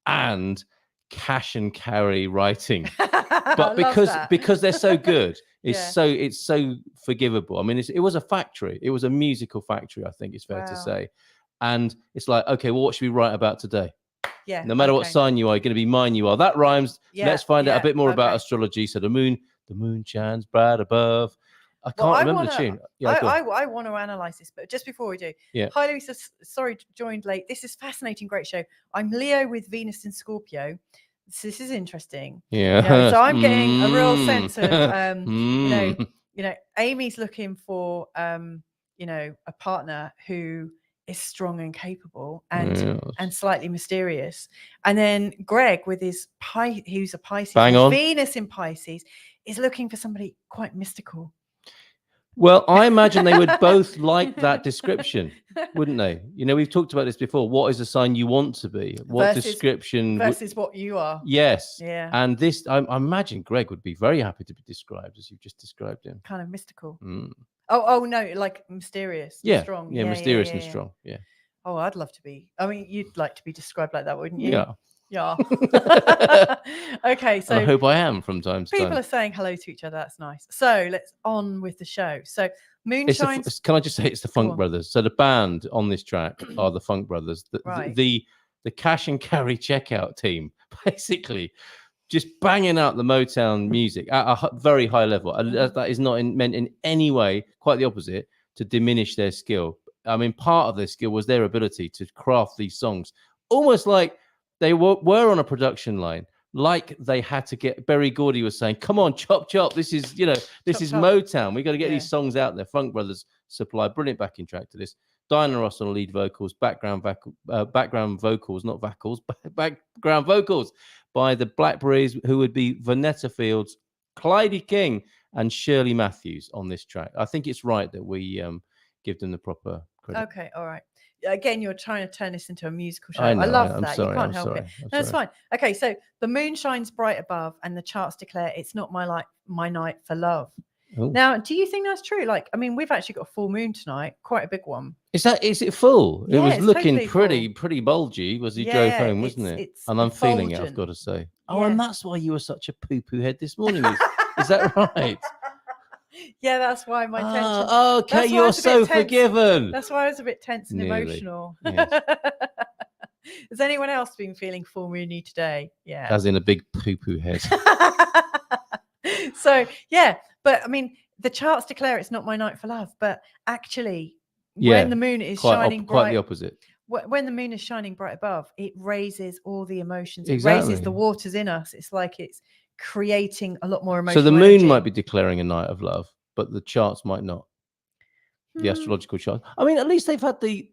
and cash and carry writing. But because they're so good, it's so forgivable. I mean, it was a factory. It was a musical factory, I think it's fair to say. And it's like, okay, well, what should we write about today? Yeah. No matter what sign you are, going to be mine you are. That rhymes. Let's find out a bit more about astrology. So the moon shines bright above. I can't remember the tune. I want to analyze this, but just before we do, hi Louisa, sorry joined late. This is fascinating, great show. I'm Leo with Venus in Scorpio. So this is interesting. Yeah. So I'm getting a real sense of you know, Amy's looking for a partner who is strong and capable and slightly mysterious. And then Greg with his who's a Pisces, Venus in Pisces, is looking for somebody quite mystical. Well, I imagine they would both like that description, wouldn't they? You know, we've talked about this before. What is a sign you want to be? What description? Versus what you are. Yes. Yeah. And this, I imagine Greg would be very happy to be described as you've just described him. Kind of mystical. Mm. Oh no, like mysterious, Yeah, strong. yeah, mysterious and strong. Yeah. Oh, I'd love to be. I mean, you'd like to be described like that, wouldn't you? Yeah. Yeah. Okay, so and I hope I am from time to people time. are saying hello to each other. That's nice. So let's on with the show. So Moonshine. Can I just say it's the Funk Brothers? So the band on this track are the Funk Brothers. Right. The cash and carry checkout team, basically, just banging out the Motown music at a very high level. And that is not meant in any way, quite the opposite, to diminish their skill. I mean, part of their skill was their ability to craft these songs, almost like they were on a production line, like they had to get. Berry Gordy was saying, "Come on, chop chop! This is this is Motown. We got to get these songs out there." Funk Brothers supply brilliant backing track to this. Diana Ross on lead vocals, background vocals, not vocals, background vocals by the Blackberries, who would be Vanetta Fields, Clydie King, and Shirley Matthews on this track. I think it's right that we give them the proper credit. Okay, all right. Again, you're trying to turn this into a musical show. I know, I love I'm that. sorry, You can't I'm help sorry, it. I'm No, it's sorry. fine. Okay, so the moon shines bright above, and the charts declare it's not my night for love. Ooh. Now, do you think that's true? Like, I mean, we've actually got a full moon tonight, quite a big one. Is it full? Yeah, it was it's looking totally pretty bulgy as he drove home, wasn't it? And I'm feeling it, I've got to say. Oh, and that's why you were such a poo-poo head this morning. Is that right? Yeah, that's why my tension. Okay, you're so forgiven. That's why I was a bit tense and emotional. Yes. Has anyone else been feeling full moony today? Yeah. As in a big poo-poo head. So, yeah. But, I mean, the charts declare it's not my night for love. But actually, when the moon is shining bright. Quite the opposite. When the moon is shining bright above, it raises all the emotions. It raises the waters in us. It's like it's creating a lot more emotion. So the moon might be declaring a night of love, but the charts might not. The astrological charts. I mean, at least they've had the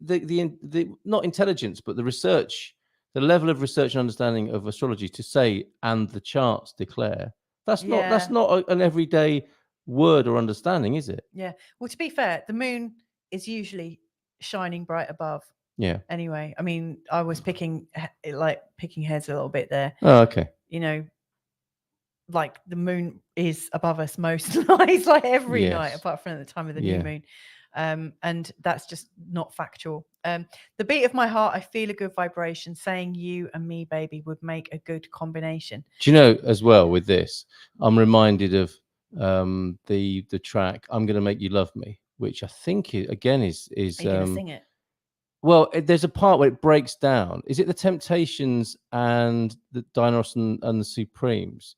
not intelligence, but the research, the level of research and understanding of astrology to say, and the charts declare. That's not an everyday word or understanding, is it? Yeah. Well, to be fair, the moon is usually shining bright above. Yeah. Anyway, I mean, I was picking heads a little bit there. Oh, okay. You know, like the moon is above us most nights, like every night, apart from at the time of the new moon. And that's just not factual. The beat of my heart, I feel a good vibration, saying you and me, baby, would make a good combination. Do you know, as well with this, I'm reminded of the track "I'm Gonna Make You Love Me," which I think is. Are you gonna sing it? Well, there's a part where it breaks down. Is it the Temptations and the Diana Ross and the Supremes?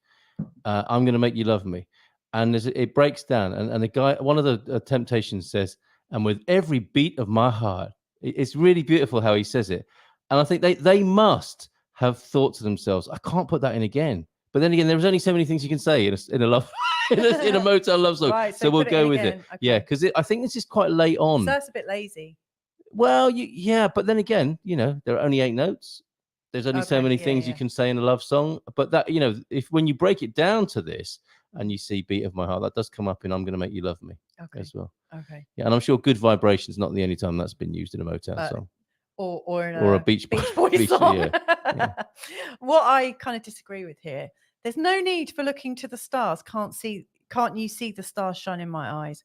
I'm Gonna Make You Love Me. And it breaks down, and the guy, one of the Temptations says, "And with every beat of my heart," it's really beautiful how he says it. And I think they must have thought to themselves, "I can't put that in again." But then again, there's only so many things you can say in a love in a Motown love song. Right, so we'll go with it. Okay. Yeah, because I think this is quite late on. So that's a bit lazy. Well, but then again, there are only 8 notes. There's only so many things you can say in a love song. But that, when you break it down to this and you see "Beat of My Heart," that does come up in "I'm Gonna Make You Love Me" as well. Okay. Yeah, and I'm sure "Good Vibrations" not the only time that's been used in a Motown song. Or in a Beach Boys song. Yeah. What I kind of disagree with here, there's no need for looking to the stars. Can't you see the stars shine in my eyes?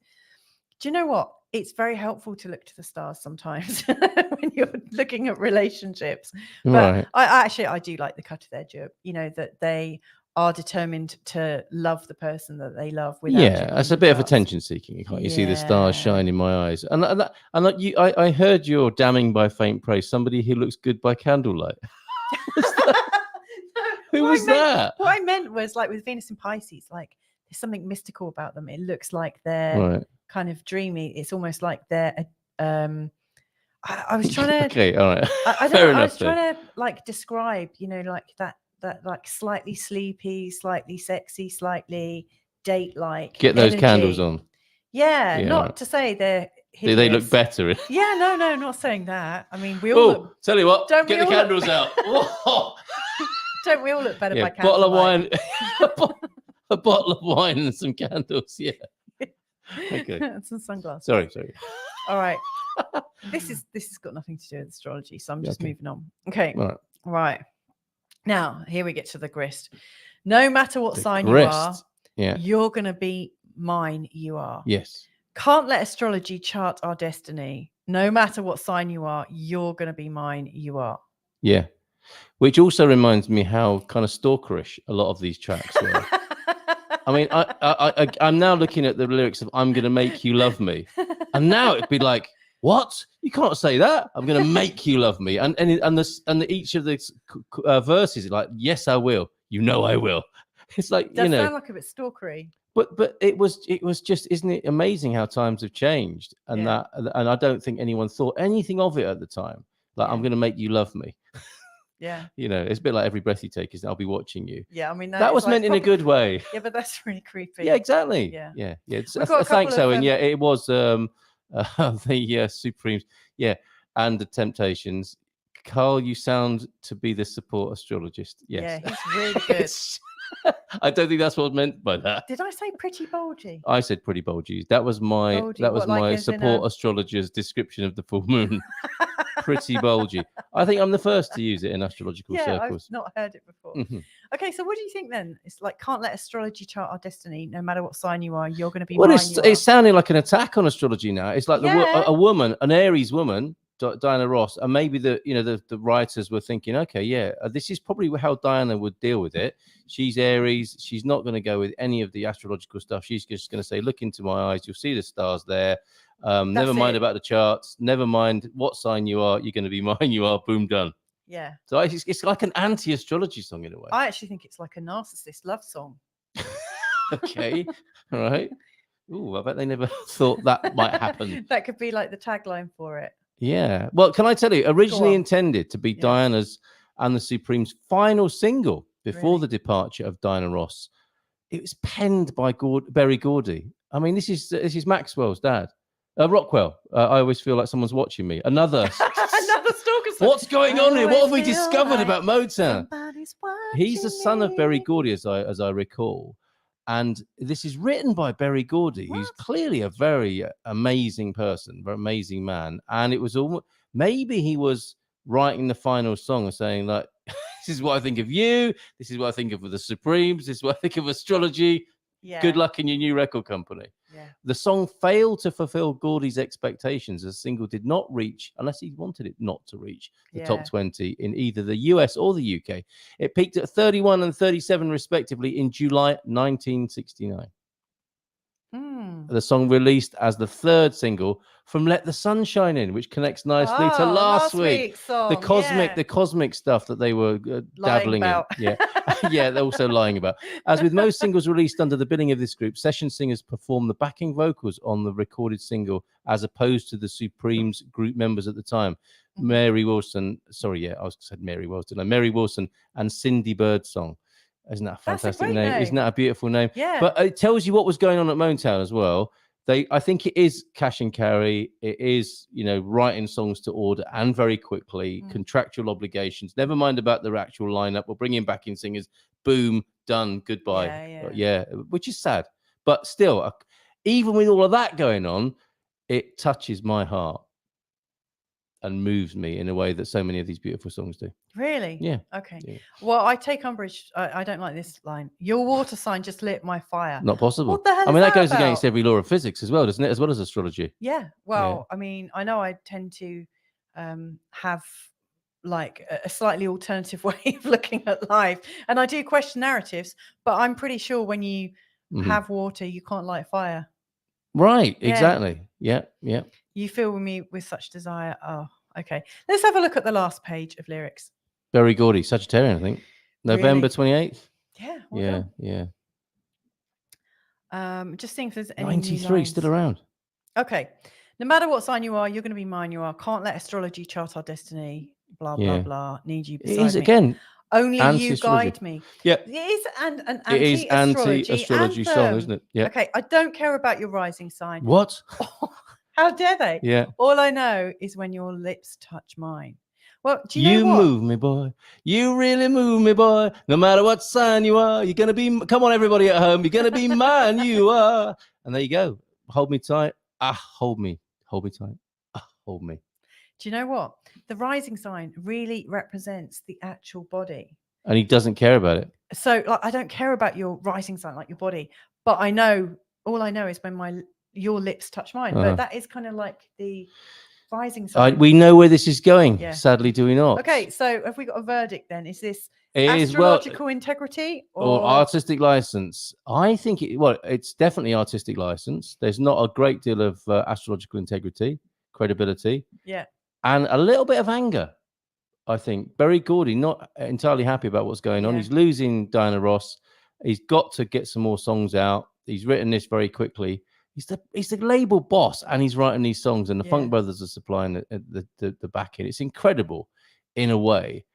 Do you know what? It's very helpful to look to the stars sometimes when you're looking at relationships. But I do like the cut of their jib, that they are determined to love the person that they love. That's a bit of attention seeking. Can't you see the stars shine in my eyes? I heard your "Damning by Faint Praise," somebody who looks good by candlelight. Who was that? What I meant was, like, with Venus and Pisces, like, there's something mystical about them. It looks like they're kind of dreamy. It's almost like they're I was trying to okay, all right. I don't know, I was trying to like describe, like that like slightly sleepy, slightly sexy, slightly date-like. Get those candles on. Yeah, not to say they're hideous. They look better. No, not saying that. I mean, we all tell you what, get the candles out. Don't we all look better by candlelight? Bottle of wine. A bottle of wine and some candles, Okay. Some sunglasses. Sorry. All right. This has got nothing to do with astrology, so I'm just Okay. moving on. Okay. All Right. Now, here we get to the grist. No matter what The sign grist. you are, Yeah. you're going to be mine. You are. Yes. Can't let astrology chart our destiny. No matter what sign you are, you're going to be mine. You are. Yeah. Which also reminds me how kind of stalkerish a lot of these tracks were. I mean, I'm now looking at the lyrics of "I'm gonna make you love me," and now it'd be like, "What? You can't say that. I'm gonna make you love me." And each of the verses is like, "Yes, I will. You know, I will." It's like Does sound like a bit stalkery. But it was just, isn't it amazing how times have changed, and and I don't think anyone thought anything of it at the time. Like, I'm gonna make you love me. Yeah. It's a bit like every breath you take is I'll be watching you. Yeah, I mean that was meant in a good way. Yeah, but that's really creepy. Yeah, exactly. Yeah. Thanks, Owen. Yeah, it was the Supremes. Yeah, and the Temptations. Carl, you sound to be the support astrologist. Yes. Yeah, he's really good. I don't think that's what was meant by that. Did I say pretty bulgy? I said pretty bulgy. That was my support astrologer's description of the full moon. Pretty bulgy. I think I'm the first to use it in astrological circles. I've not heard it before. Mm-hmm. Okay, so what do you think then? It's like, can't let astrology chart our destiny. No matter what sign you are, you're going to be mine. It's sounding like an attack on astrology now. It's like a woman, an Aries woman, Diana Ross, and maybe the writers were thinking, okay, this is probably how Diana would deal with it. She's Aries. She's not going to go with any of the astrological stuff. She's just going to say, look into my eyes. You'll see the stars there. Never mind about the charts. Never mind what sign you are. You're going to be mine. You are. Boom, done. Yeah. So it's like an anti-astrology song in a way. I actually think it's like a narcissist love song. Okay. All right. Ooh, I bet they never thought that might happen. That could be like the tagline for it. Yeah. Well, can I tell you, originally intended to be Diana's and the Supremes' final single before the departure of Diana Ross. It was penned by Berry Gordy. I mean, this is Maxwell's dad. Rockwell. I always feel like someone's watching me. Another stalker song. What's going on here? What have we discovered about Motown? He's the son of Berry Gordy, as I recall. And this is written by Berry Gordy, who's clearly a very amazing person, very amazing man. And it was maybe he was writing the final song and saying, like, this is what I think of you. This is what I think of the Supremes. This is what I think of astrology. Yeah. Good luck in your new record company. Yeah. The song failed to fulfill Gordy's expectations. The single did not reach, unless he wanted it not to reach, the top 20 in either the US or the UK. It peaked at 31 and 37 respectively in July 1969. The song released as the third single from Let the Sun Shine In, which connects nicely to last week's song. The cosmic stuff that they were dabbling in. Yeah, they're also lying about. As with most singles released under the billing of this group, session singers perform the backing vocals on the recorded single, as opposed to the Supremes group members at the time. Mary Wilson and Cindy Birdsong. Isn't that a fantastic name? Isn't that a beautiful name? Yeah. But it tells you what was going on at Motown as well. I think it is cash and carry. It is, writing songs to order and very quickly, contractual obligations. Never mind about the actual lineup. We'll bring in backing singers. Boom, done, goodbye. Yeah, which is sad. But still, even with all of that going on, it touches my heart and moves me in a way that so many of these beautiful songs do. Really? Yeah. Okay. Yeah. Well, I take umbrage. I don't like this line. Your water sign just lit my fire. Not possible. What the hell is that goes about? Against every law of physics as well, doesn't it? As well as astrology. Yeah. Well, I mean, I know I tend to have like a slightly alternative way of looking at life, and I do question narratives, but I'm pretty sure when you have water, you can't light fire. Right. Yeah. Exactly. Yeah. Yeah. You fill me with such desire. Oh, okay. Let's have a look at the last page of lyrics. Berry Gordy, Sagittarian, I think. November 28th. Yeah. Yeah. Just seeing if there's any 93 still around. Okay. No matter what sign you are, you're going to be mine. You are. Can't let astrology chart our destiny. Blah blah blah. Need you beside me. It is again. Only you guide me. Yeah. It is an anti-astrology song, isn't it? Yeah. Okay. I don't care about your rising sign. What? How dare they? Yeah. All I know is when your lips touch mine. Well, do you know what? Move me, boy. You really move me, boy. No matter what sign you are, you're going to be... Come on, everybody at home. You're going to be mine, you are. And there you go. hold me tight. Hold me tight. Hold me. Do you know what? The rising sign really represents the actual body. And he doesn't care about it. So like, I don't care about your rising sign, like your body, but all I know is when your lips touch mine. But that is kind of like the rising sign. We know where this is going. Yeah. Sadly, do we not? Okay, so have we got a verdict then? Is this It is, astrological integrity or artistic license? I think it's definitely artistic license. There's not a great deal of astrological integrity, credibility, and a little bit of anger. I think Berry Gordy not entirely happy about what's going on. He's losing Diana Ross. He's got to get some more songs out. He's written this very quickly. He's the label boss, and he's writing these songs, and the Funk Brothers are supplying the backing. It's incredible in a way.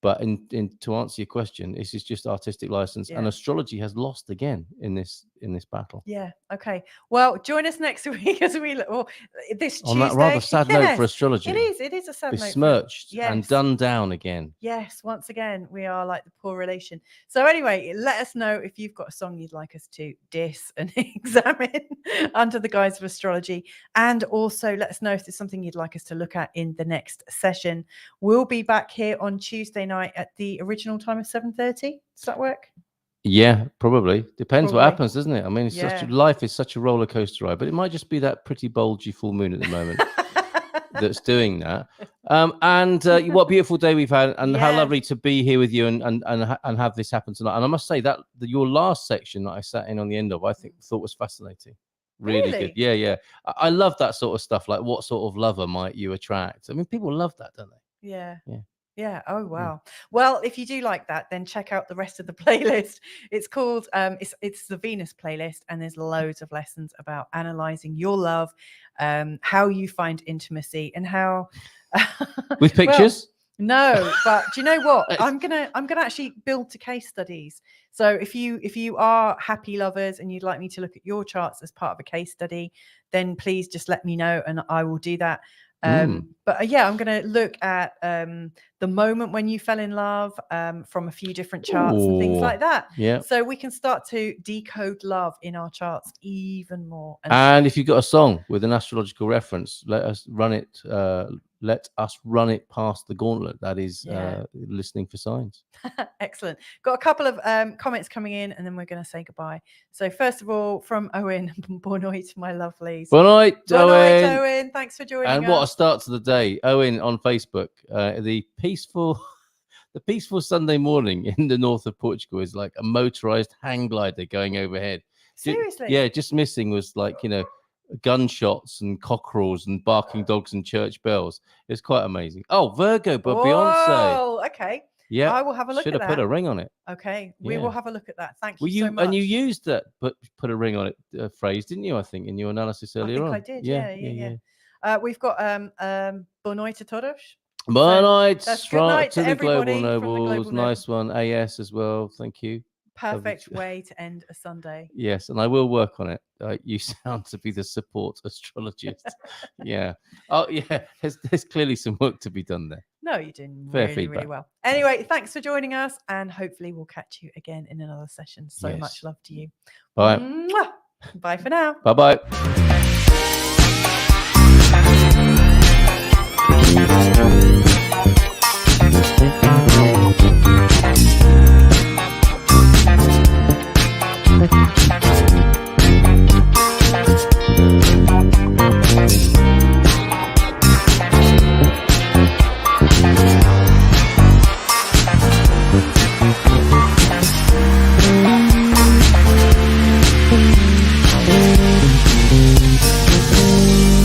But to answer your question, this is just artistic license, and astrology has lost again in this battle. Yeah. Okay. Well, join us next week as we this Tuesday. On that rather sad note for astrology. It is a sad note. Besmirched and done down again. Yes. Once again, we are like the poor relation. So anyway, let us know if you've got a song you'd like us to diss and examine under the guise of astrology, and also let us know if there's something you'd like us to look at in the next session. We'll be back here on Tuesday night at the original time of 7:30. Does that work? Yeah, probably. Depends what happens, doesn't it? I mean, life is such a roller coaster ride, but it might just be that pretty bulgy full moon at the moment that's doing that. And what a beautiful day we've had, and how lovely to be here with you and have this happen tonight. And I must say that your last section that I sat in on the end of, I thought was fascinating. Really good. Yeah. I love that sort of stuff. Like, what sort of lover might you attract? I mean, people love that, don't they? Yeah. Oh, wow. Well, if you do like that, then check out the rest of the playlist. It's called it's the Venus playlist, and there's loads of lessons about analyzing your love, how you find intimacy, and how with pictures. No, but do you know what? I'm gonna actually build to case studies. So if you are happy lovers and you'd like me to look at your charts as part of a case study, then please just let me know and I will do that. But I'm going to look at the moment when you fell in love from a few different charts and things like that. Yeah. So we can start to decode love in our charts even more. And if you've got a song with an astrological reference, let us run it. Let us run it past the gauntlet. That is listening for signs. Excellent. Got a couple of comments coming in, and then we're going to say goodbye. So first of all, from Owen, bon night, my lovelies. Bon night, Owen. Thanks for joining us. And what a start to the day. Owen on Facebook. The peaceful Sunday morning in the north of Portugal is like a motorized hang glider going overhead. Seriously? Just missing was gunshots and cockerels and barking dogs and church bells. It's quite amazing. Oh, Virgo by Beyonce. Oh, okay. Yeah, I will have a look at that. Should have put a ring on it. Okay, we will have a look at that. Thank you so much. And you used that put a ring on it phrase, didn't you? I think in your analysis earlier on. I did. Yeah. We've got Boa noite a todos. Bon night to the Global Nobles. Nice one. AS as well. Thank you. Perfect way to end a Sunday. Yes, and I will work on it. You sound to be the support astrologist. Yeah. Oh, yeah. There's clearly some work to be done there. No, you did really well. Anyway, thanks for joining us, and hopefully we'll catch you again in another session. So much love to you. Bye. Mwah. Bye for now. Bye-bye.